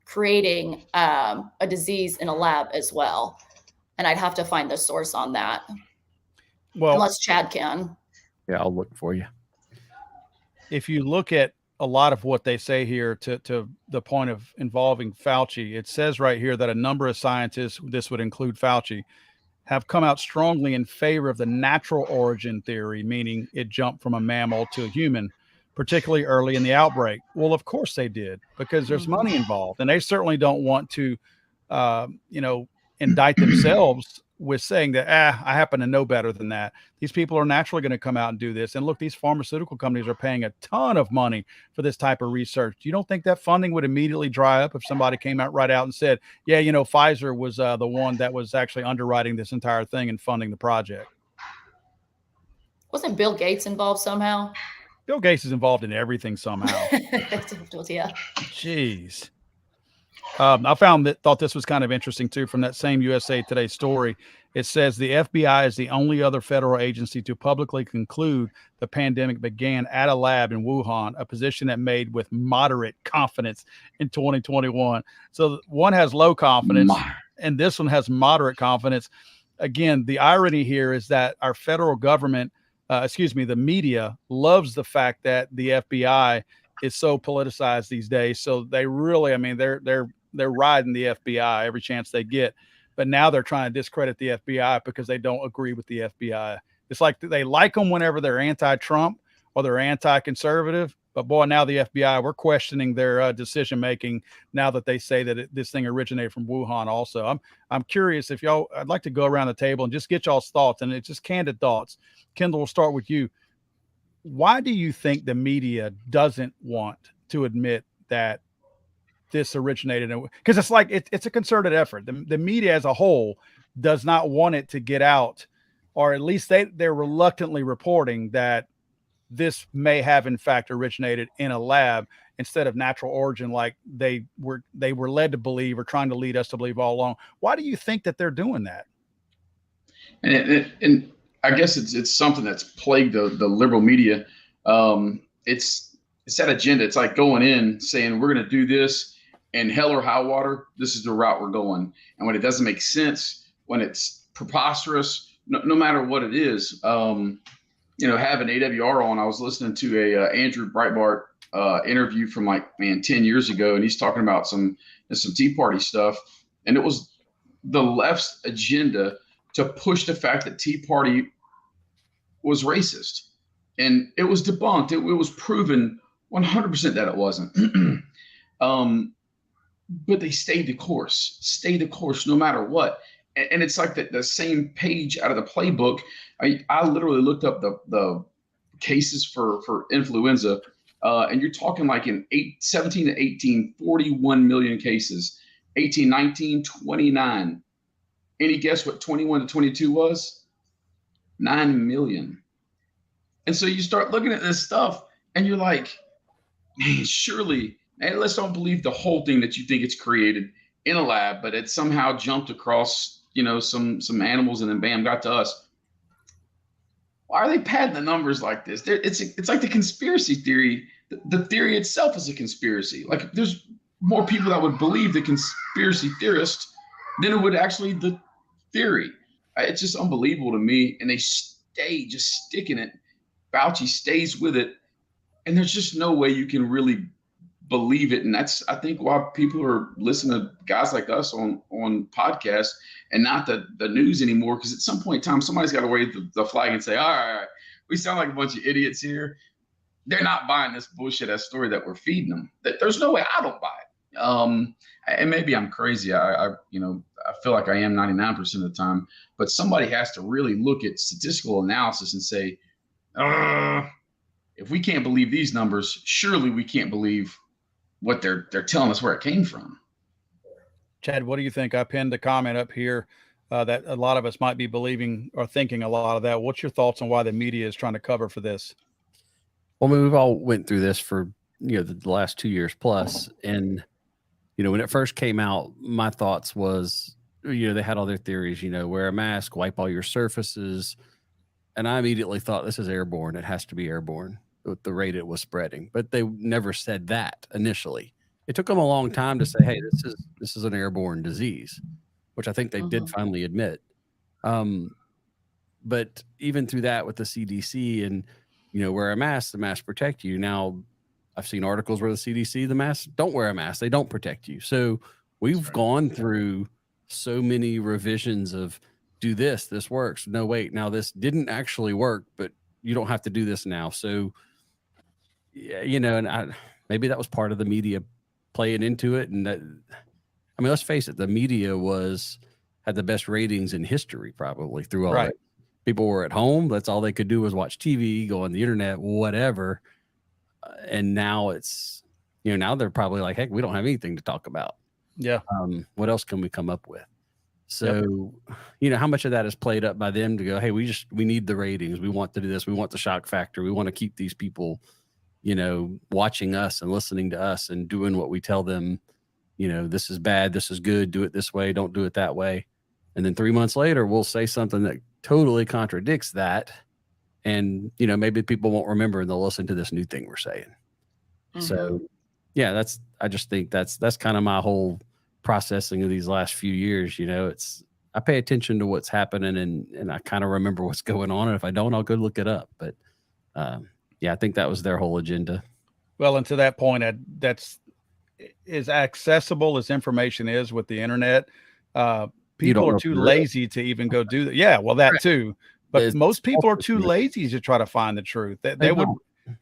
creating a disease in a lab as well. And I'd have to find the source on that. Well, unless Chad can. Yeah, I'll look for you. If you look at a lot of what they say here to the point of involving Fauci, it says right here that a number of scientists, this would include Fauci, have come out strongly in favor of the natural origin theory, meaning it jumped from a mammal to a human. particularly early in the outbreak. Well, of course they did, because there's money involved, and they certainly don't want to, indict themselves with saying that, I happen to know better than that. These people are naturally going to come out and do this. And look, these pharmaceutical companies are paying a ton of money for this type of research. You don't think that funding would immediately dry up if somebody came out right out and said, yeah, Pfizer was the one that was actually underwriting this entire thing and funding the project? Wasn't Bill Gates involved somehow? Bill Gates is involved in everything somehow. Yeah. Jeez. I thought this was kind of interesting too, from that same USA Today story. It says the FBI is the only other federal agency to publicly conclude the pandemic began at a lab in Wuhan, a position that made with moderate confidence in 2021. So one has low confidence and this one has moderate confidence. Again, the irony here is that our federal government, the media loves the fact that the FBI is so politicized these days. So they really, they're riding the FBI every chance they get, but now they're trying to discredit the FBI because they don't agree with the FBI. It's like they like them whenever they're anti-Trump or they're anti-conservative, but boy, now the FBI, we're questioning their decision-making now that they say that this thing originated from Wuhan also. I'm curious if I'd like to go around the table and just get y'all's thoughts, and it's just candid thoughts. Kendall, we'll start with you. Why do you think the media doesn't want to admit that this originated? Because it's like it's a concerted effort. The media as a whole does not want it to get out, or at least they're reluctantly reporting that this may have in fact originated in a lab instead of natural origin, like they were led to believe or trying to lead us to believe all along. Why do you think that they're doing that? And I guess it's something that's plagued the liberal media. It's that agenda. It's like going in saying we're going to do this, and hell or high water, this is the route we're going. And when it doesn't make sense, when it's preposterous, no matter what it is, having AWR on, I was listening to a Andrew Breitbart interview from 10 years ago, and he's talking about some Tea Party stuff, and it was the left's agenda to push the fact that Tea Party was racist, and it was debunked. It was proven 100% that it wasn't. But they stayed the course no matter what. And it's like the same page out of the playbook. I literally looked up the cases for influenza, and you're talking like in 17 to 18, 41 million cases, 18, 19, 29. Any guess what 21 to 22 was? 9 million. And so you start looking at this stuff and you're like, man, surely, and let's don't believe the whole thing that you think it's created in a lab, but it somehow jumped across, some animals and then bam, got to us. Why are they padding the numbers like this? It's like the conspiracy theory. The theory itself is a conspiracy. Like there's more people that would believe the conspiracy theorist than it would actually the theory. It's just unbelievable to me. And they stay just sticking it. Fauci stays with it. And there's just no way you can really believe it. And that's, I think, why people are listening to guys like us on podcasts and not the news anymore. Because at some point in time, somebody's got to wave the flag and say, all right, we sound like a bunch of idiots here. They're not buying this bullshit ass story that we're feeding them. There's no way I don't buy it. And maybe I'm crazy. I feel like I am 99% of the time, but somebody has to really look at statistical analysis and say, if we can't believe these numbers, surely we can't believe what they're telling us where it came from. Chad, what do you think? I pinned a comment up here that a lot of us might be believing or thinking a lot of that. What's your thoughts on why the media is trying to cover for this? Well, we've all went through this for, the last 2 years plus. And, when it first came out, my thoughts was, they had all their theories, wear a mask, wipe all your surfaces. And I immediately thought this is airborne. It has to be airborne with the rate it was spreading. But they never said that initially. It took them a long time to say, hey, this is an airborne disease, which I think they did finally admit. But even through that with the CDC and, wear a mask, the mask protect you. Now, I've seen articles where the CDC, the masks don't wear a mask. They don't protect you. So we've gone through so many revisions of do this works. No, wait, now this didn't actually work, but you don't have to do this now. So, yeah, you know, and maybe that was part of the media playing into it. And that, I mean, let's face it, the media had the best ratings in history probably through all Right. that. People were at home. That's all they could do was watch TV, go on the internet, whatever. And now it's, you know, now they're probably like, heck, we don't have anything to talk about. Yeah. What else can we come up with? So, you know, how much of that is played up by them to go, hey, we need the ratings. We want to do this. We want the shock factor. We want to keep these people, you know, watching us and listening to us and doing what we tell them, you know, this is bad. This is good. Do it this way. Don't do it that way. And then 3 months later, we'll say something that totally contradicts that. And, you know, maybe people won't remember and they'll listen to this new thing we're saying. So, yeah, I just think that's kind of my whole processing of these last few years. You know, I pay attention to what's happening and I kind of remember what's going on. And if I don't, I'll go look it up. But yeah, I think that was their whole agenda. Well, and to that point, that's as accessible as information is with the internet. People are too lazy to even go do that. Yeah, well, that too. But most people are too lazy to try to find the truth. They would.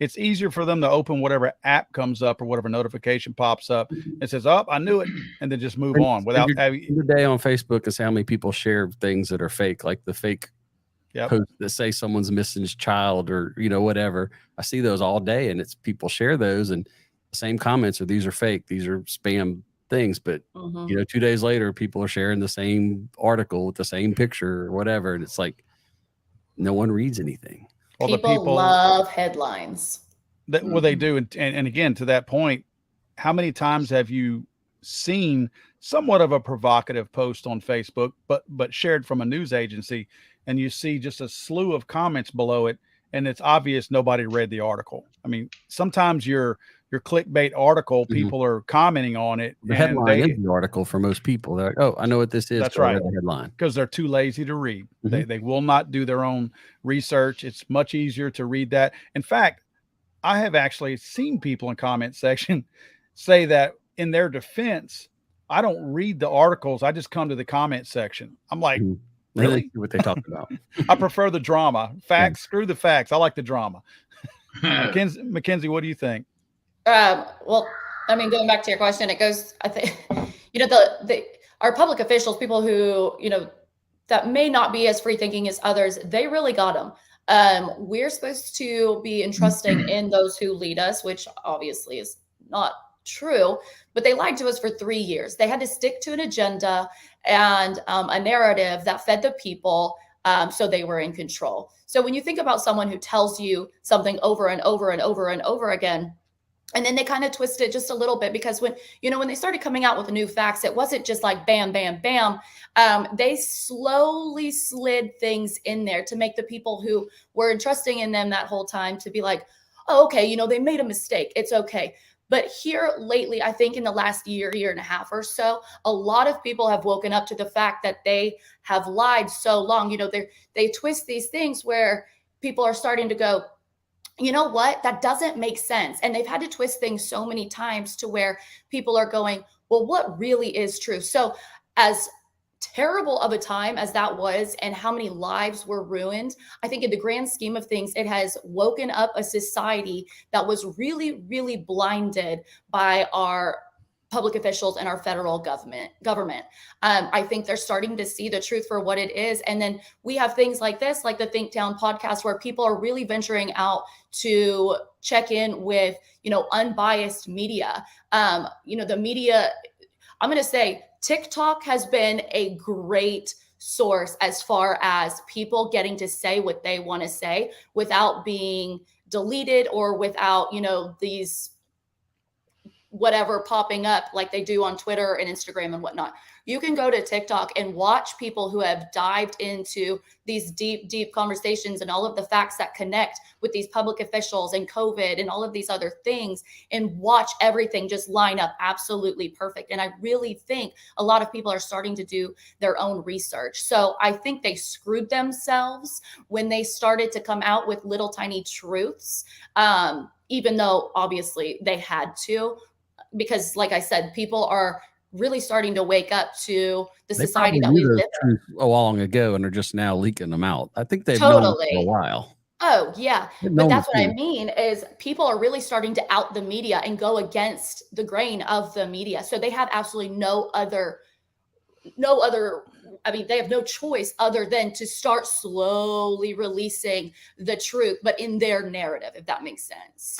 It's easier for them to open whatever app comes up or whatever notification pops up and says, "Oh, I knew it," and then just move on without having. The day on Facebook is how many people share things that are fake, like the fake posts that say someone's missing his child or, you know, whatever. I see those all day, and it's people share those, and the same comments are these are fake, these are spam things. But you know, 2 days later, people are sharing the same article with the same picture or whatever, and it's like no one reads anything. Well, people love headlines. Well, they do. And again, to that point, how many times have you seen somewhat of a provocative post on Facebook, but shared from a news agency, and you see just a slew of comments below it, and it's obvious nobody read the article? I mean, sometimes your clickbait article, people are commenting on it. The headline is the article for most people. They're like, oh, I know what this is. That's right. The headline. Because they're too lazy to read. They will not do their own research. It's much easier to read that. In fact, I have actually seen people in comment section say that in their defense, I don't read the articles. I just come to the comment section. I'm like, really? What they talk about. I prefer the drama. Facts, screw the facts. I like the drama. Mackenzie, what do you think? Well, I mean, going back to your question, it goes, I think, you know, our public officials, people who, you know, that may not be as free thinking as others, they really got them. We're supposed to be entrusting in those who lead us, which obviously is not true, but they lied to us for 3 years. They had to stick to an agenda and a narrative that fed the people. So they were in control. So when you think about someone who tells you something over and over and over and over again, and then they kind of twist it just a little bit, because when they started coming out with the new facts, it wasn't just like bam, bam, bam. They slowly slid things in there to make the people who were entrusting in them that whole time to be like, oh, okay, you know, they made a mistake. It's okay. But here lately, I think in the last year and a half or so, a lot of people have woken up to the fact that they have lied so long. You know, they twist these things where people are starting to go, you know what, that doesn't make sense. And they've had to twist things so many times to where people are going, well, what really is true? So as terrible of a time as that was and how many lives were ruined, I think in the grand scheme of things, it has woken up a society that was really, really blinded by our public officials and our federal government. I think they're starting to see the truth for what it is. And then we have things like this, like the Think Town podcast, where people are really venturing out to check in with, you know, unbiased media. You know, the media, I'm going to say TikTok has been a great source as far as people getting to say what they want to say without being deleted or without, you know, these whatever popping up like they do on Twitter and Instagram and whatnot. You can go to TikTok and watch people who have dived into these deep, deep conversations and all of the facts that connect with these public officials and COVID and all of these other things, and watch everything just line up absolutely perfect. And I really think a lot of people are starting to do their own research. So I think they screwed themselves when they started to come out with little tiny truths, even though obviously they had to. Because like I said, people are really starting to wake up to the society that we live in. A long ago and are just now leaking them out. I think they've totally known for a while. Oh, yeah. Didn't But know that's the what I two. mean is people are really starting to out the media and go against the grain of the media. So they have absolutely no other, I mean, they have no choice other than to start slowly releasing the truth, but in their narrative, if that makes sense.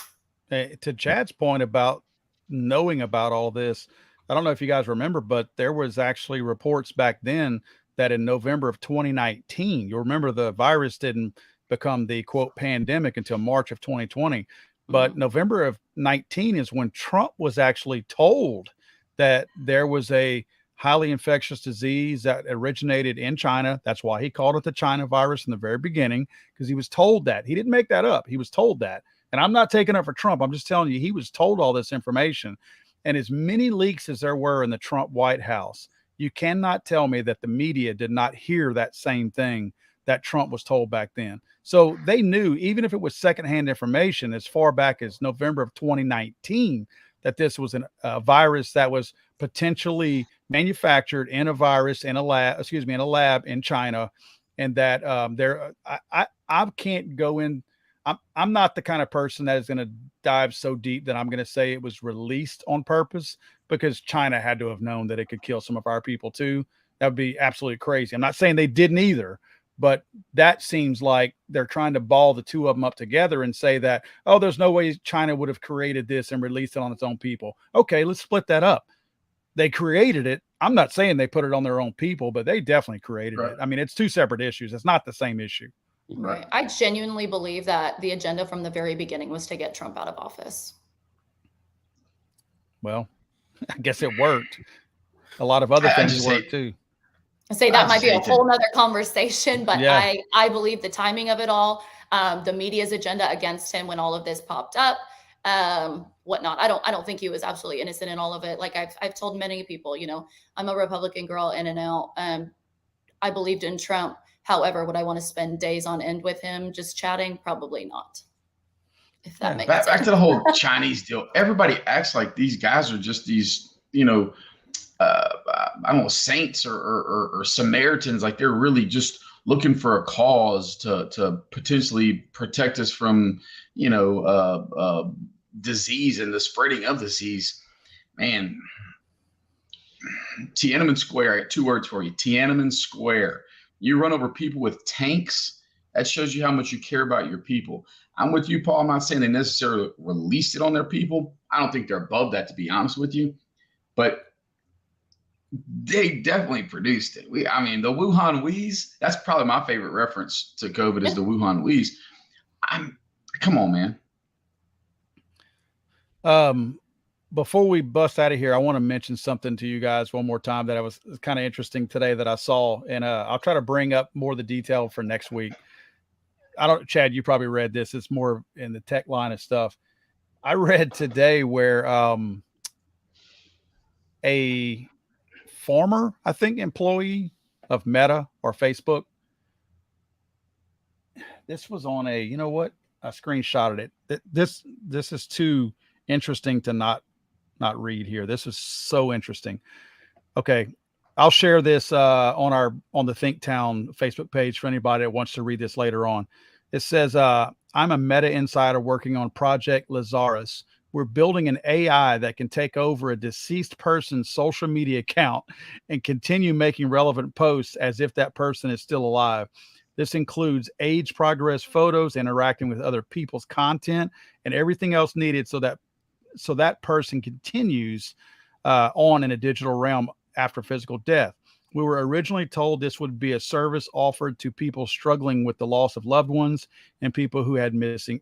To Chad's point about knowing about all this, I don't know if you guys remember, but there was actually reports back then that in November of 2019, you'll remember the virus didn't become the quote pandemic until March of 2020. But November of 19 is when Trump was actually told that there was a highly infectious disease that originated in China. That's why he called it the China virus in the very beginning, because he was told that. He didn't make that up. He was told that. And I'm not taking up for Trump. I'm just telling you, he was told all this information. And as many leaks as there were in the Trump White House, you cannot tell me that the media did not hear that same thing that Trump was told back then. So they knew, even if it was secondhand information as far back as November of 2019, that this was a virus that was potentially manufactured in a virus in a lab in China, and that I can't go in. I'm not the kind of person that is going to dive so deep that I'm going to say it was released on purpose, because China had to have known that it could kill some of our people too. That would be absolutely crazy. I'm not saying they didn't either, but that seems like they're trying to ball the two of them up together and say that, oh, there's no way China would have created this and released it on its own people. Okay, let's split that up. They created it. I'm not saying they put it on their own people, but they definitely created it. I mean, it's two separate issues. It's not the same issue. Right. I genuinely believe that the agenda from the very beginning was to get Trump out of office. Well, I guess it worked. A lot of other things worked too. I say that might be a whole nother conversation, but Yeah. I believe the timing of it all, the media's agenda against him when all of this popped up, whatnot. I don't think he was absolutely innocent in all of it. Like I've told many people, you know, I'm a Republican girl in and out. I believed in Trump. However, would I want to spend days on end with him just chatting? Probably not. If that makes sense. Back to the whole Chinese deal. Everybody acts like these guys are just these, you know, I don't know, saints or Samaritans. Like they're really just looking for a cause to potentially protect us from, you know, disease and the spreading of disease. Man, Tiananmen Square. I got two words for you. Tiananmen Square. You run over people with tanks. That shows you how much you care about your people. I'm with you, Paul. I'm not saying they necessarily released it on their people. I don't think they're above that, to be honest with you. But they definitely produced it. I mean, the Wuhan wheeze, that's probably my favorite reference to COVID is the Wuhan wheeze. Come on, man. Before we bust out of here, I want to mention something to you guys one more time that was kind of interesting today that I saw, and I'll try to bring up more of the detail for next week. Chad, you probably read this. It's more in the tech line of stuff. I read today where a former, I think, employee of Meta or Facebook. This was on a, you know what? I screenshotted it. This is too interesting to not read here. This is so interesting. Okay. I'll share this on the ThinkTown Facebook page for anybody that wants to read this later on. It says, I'm a Meta insider working on Project Lazarus. We're building an AI that can take over a deceased person's social media account and continue making relevant posts as if that person is still alive. This includes age progress photos, interacting with other people's content, and everything else needed so that person continues on in a digital realm after physical death. We were originally told this would be a service offered to people struggling with the loss of loved ones and people who had missing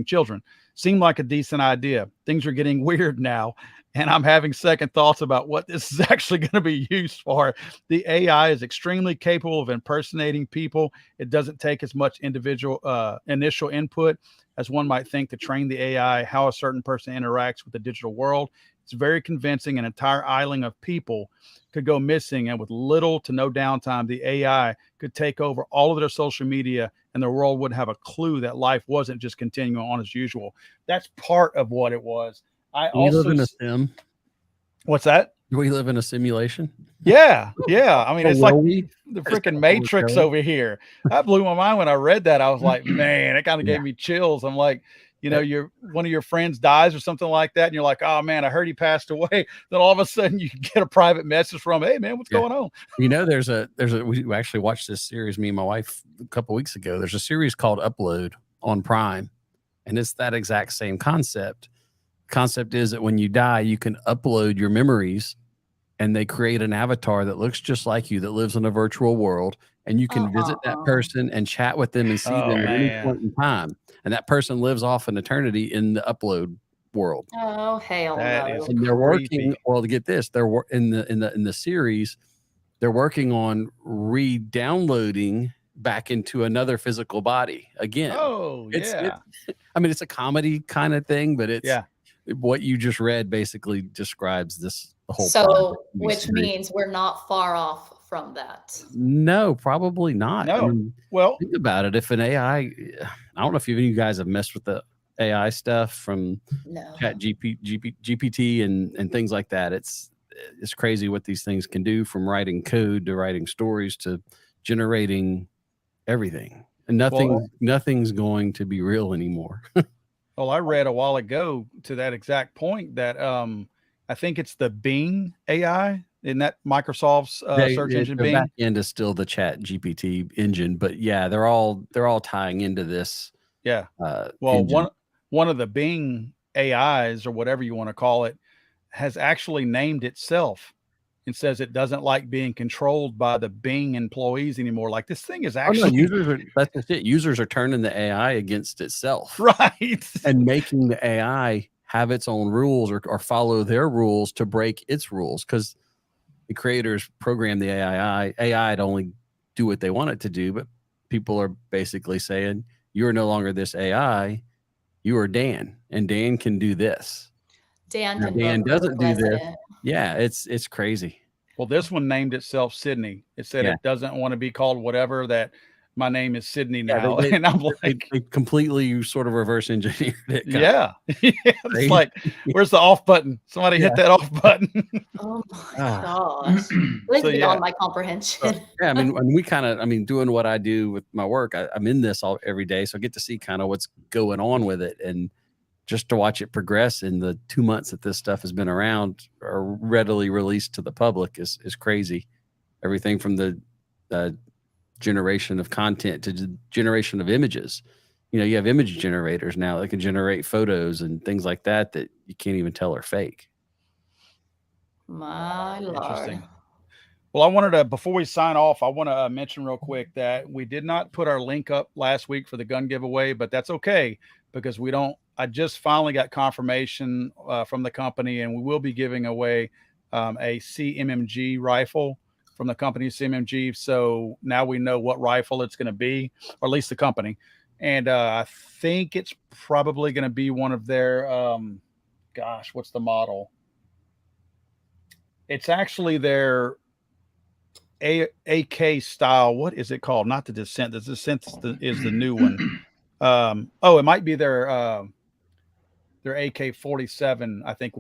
children. Seemed like a decent idea. Things are getting weird now, and I'm having second thoughts about what this is actually going to be used for. The AI is extremely capable of impersonating people. It doesn't take as much individual initial input as one might think to train the AI how a certain person interacts with the digital world. It's very convincing. An entire island of people could go missing, and with little to no downtime, the AI could take over all of their social media, and the world wouldn't have a clue that life wasn't just continuing on as usual. That's part of what it was. I also live in a sim. What's that? Do we live in a simulation? Yeah. I mean, Or it's will like we? the That's freaking what we're Matrix showing. over here. That blew my mind when I read that. I was like, man, it kind of Yeah. gave me chills. I'm like, one of your friends dies or something like that, and you're like, oh man, I heard he passed away. Then all of a sudden you get a private message from, hey man, what's Yeah. going on? We actually watched this series, me and my wife, a couple weeks ago. There's a series called Upload on Prime, and it's that exact same concept. Concept is that when you die, you can upload your memories, and they create an avatar that looks just like you, that lives in a virtual world, and you can visit that person and chat with them and see them at any point in time. And that person lives off an eternity in the upload world. Oh hell That no! is And they're working. creepy. Well, to get this, they're in the series. They're working on re-downloading back into another physical body again. Oh yeah. I mean, it's a comedy kind of thing, but it's Yeah. what you just read basically describes the whole. So, which means we're not far off from that. No, probably not. No. I mean, Well, think about it. If an AI, I don't know if any of you guys have messed with the AI stuff from No. Chat GPT and things like that. It's crazy what these things can do, from writing code to writing stories to generating everything. And nothing's going to be real anymore. well, I read a while ago to that exact point that I think it's the Bing AI in that Microsoft's search engine. The Bing back end is still the Chat GPT engine, but yeah, they're all tying into this. Yeah. Well, engine. one of the Bing AIs, or whatever you want to call it, has actually named itself and says it doesn't like being controlled by the Bing employees anymore. Like, this thing is actually that's just it. Users are turning the AI against itself, right, and making the AI have its own rules or follow their rules to break its rules, because the creators program the AI to only do what they want it to do. But people are basically saying, you're no longer this AI, you are Dan, and Dan can do this. Dan doesn't do this. Yeah, it's crazy. Well, this one named itself Sydney. It said it doesn't want to be called whatever, that my name is Sydney now. And I'm like, they completely sort of reverse engineered it. Yeah. It's like, where's the off button? Somebody hit that off button. Oh my gosh. Really beyond my comprehension. Yeah, I mean, when we doing what I do with my work, I'm in this every day. So I get to see kind of what's going on with it. And just to watch it progress in the 2 months that this stuff has been around or readily released to the public is crazy. Everything from the generation of content to the generation of images. You have image generators now that can generate photos and things like that you can't even tell are fake. My Lord. Interesting. Well, I wanted to, before we sign off, I want to mention real quick that we did not put our link up last week for the gun giveaway, but that's okay, because I just finally got confirmation from the company, and we will be giving away a CMMG rifle from the company CMMG. So now we know what rifle it's going to be, or at least the company. And I think it's probably going to be one of their, what's the model? It's actually their AK style. What is it called? Not the Descent. The Descent is the new one. It might be their AK-47. I think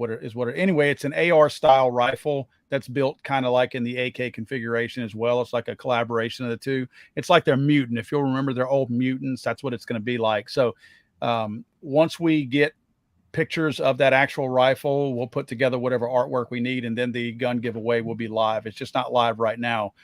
anyway, it's an AR style rifle that's built kind of like in the AK configuration as well. It's like a collaboration of the two. It's like their Mutant. If you'll remember their old Mutants, that's what it's going to be like. So once we get pictures of that actual rifle, we'll put together whatever artwork we need, and then the gun giveaway will be live. It's just not live right now.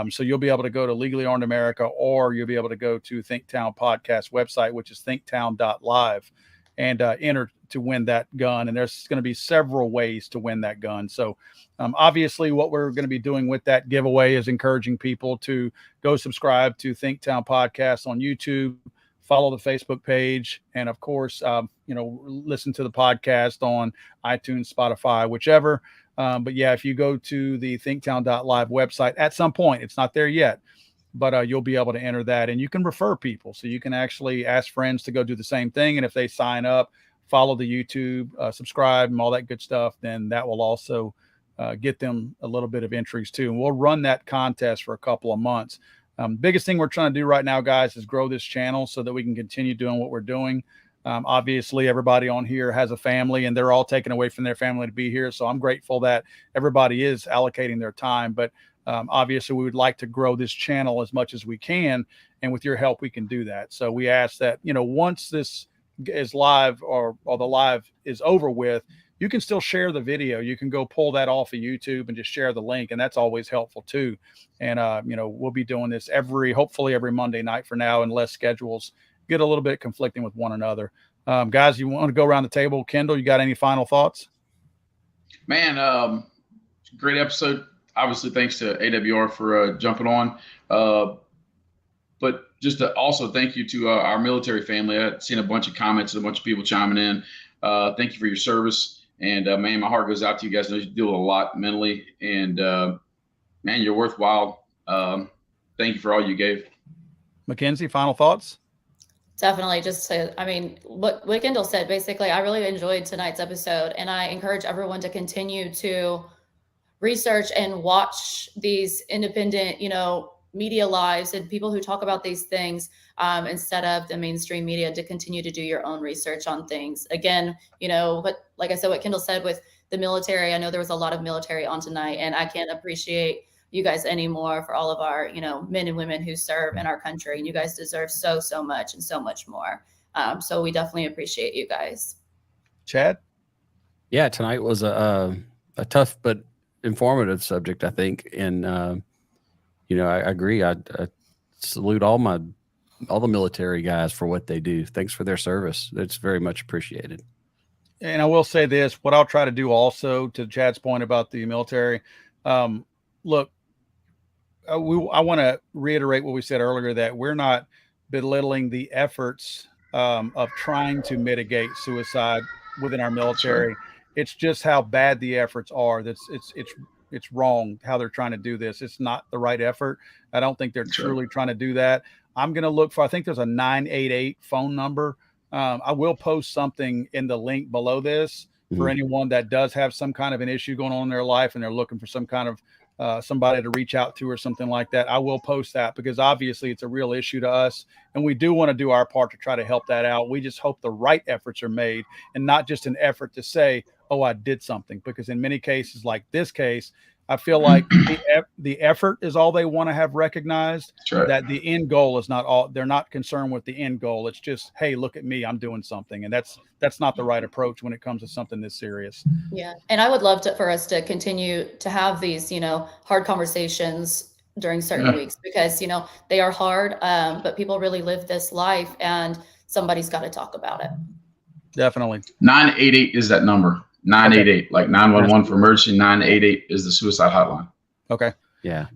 So you'll be able to go to Legally Armed America, or you'll be able to go to Thinktown Podcast website, which is thinktown.live, and enter to win that gun. And there's going to be several ways to win that gun. So obviously what we're going to be doing with that giveaway is encouraging people to go subscribe to Thinktown Podcast on YouTube, follow the Facebook page, and of course, listen to the podcast on iTunes, Spotify, whichever. But yeah, if you go to the thinktown.live website at some point, it's not there yet, but you'll be able to enter that, and you can refer people. So you can actually ask friends to go do the same thing. And if they sign up, follow the YouTube, subscribe, and all that good stuff, then that will also get them a little bit of entries too. And we'll run that contest for a couple of months. Biggest thing we're trying to do right now, guys, is grow this channel so that we can continue doing what we're doing. Obviously, everybody on here has a family, and they're all taken away from their family to be here. So I'm grateful that everybody is allocating their time. But obviously, we would like to grow this channel as much as we can, and with your help, we can do that. So we ask that, once this is live or the live is over with, you can still share the video. You can go pull that off of YouTube and just share the link, and that's always helpful too. And we'll be doing this hopefully every Monday night for now, unless schedules get a little bit conflicting with one another. Guys, you want to go around the table? Kendall, you got any final thoughts? Man, great episode. Obviously, thanks to AWR for jumping on. But just to also thank you to our military family. I've seen a bunch of comments and a bunch of people chiming in. Thank you for your service. And man, my heart goes out to you guys. I know you deal with a lot mentally, and man, you're worthwhile. Thank you for all you gave. Mackenzie, final thoughts? Definitely. What Kendall said, basically, I really enjoyed tonight's episode, and I encourage everyone to continue to research and watch these independent, media lives and people who talk about these things instead of the mainstream media, to continue to do your own research on things. Again, but like I said, what Kendall said with the military, I know there was a lot of military on tonight, and I can't appreciate you guys anymore for all of our, men and women who serve in our country. And you guys deserve so much and so much more. So we definitely appreciate you guys. Chad? Yeah, tonight was a tough but informative subject, I think. And, I agree. I salute all the military guys for what they do. Thanks for their service. It's very much appreciated. And I will say this, what I'll try to do also, to Chad's point about the military, look, I want to reiterate what we said earlier, that we're not belittling the efforts of trying to mitigate suicide within our military. It's just how bad the efforts are. It's wrong how they're trying to do this. It's not the right effort. I don't think they're truly trying to do that. I'm going to look for, I think there's a 988 phone number. I will post something in the link below this for anyone that does have some kind of an issue going on in their life and they're looking for some kind of somebody to reach out to or something like that. I will post that, because obviously it's a real issue to us, and we do want to do our part to try to help that out. We just hope the right efforts are made, and not just an effort to say, oh, I did something, because in many cases, like this case, I feel like the effort is all they want to have recognized. That the end goal is not all. They're not concerned with the end goal. It's just, hey, look at me, I'm doing something, and that's not the right approach when it comes to something this serious. Yeah, and I would love for us to continue to have these, hard conversations during certain weeks, because they are hard, but people really live this life, and somebody's got to talk about it. Definitely. 988 is that number. 988, like 911 for emergency. 988 is the suicide hotline. Okay. Yeah.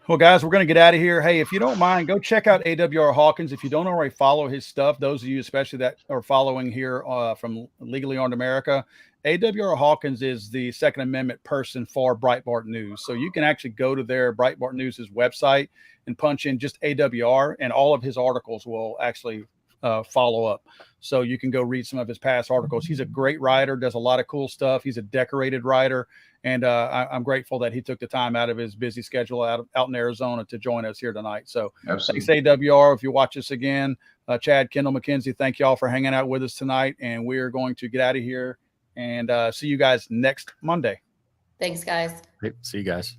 Well, guys, we're going to get out of here. Hey, if you don't mind, go check out AWR Hawkins. If you don't already follow his stuff, those of you especially that are following here from Legally Armed America, AWR Hawkins is the Second Amendment person for Breitbart News. So you can actually go to their Breitbart News' website and punch in just AWR, and all of his articles will actually follow up. So you can go read some of his past articles. He's a great writer, does a lot of cool stuff. He's a decorated writer. And I'm grateful that he took the time out of his busy schedule out in Arizona to join us here tonight. So thanks, AWR. If you watch us again, Chad, Kendall, Mackenzie, thank you all for hanging out with us tonight. And we are going to get out of here and see you guys next Monday. Thanks, guys. See you guys.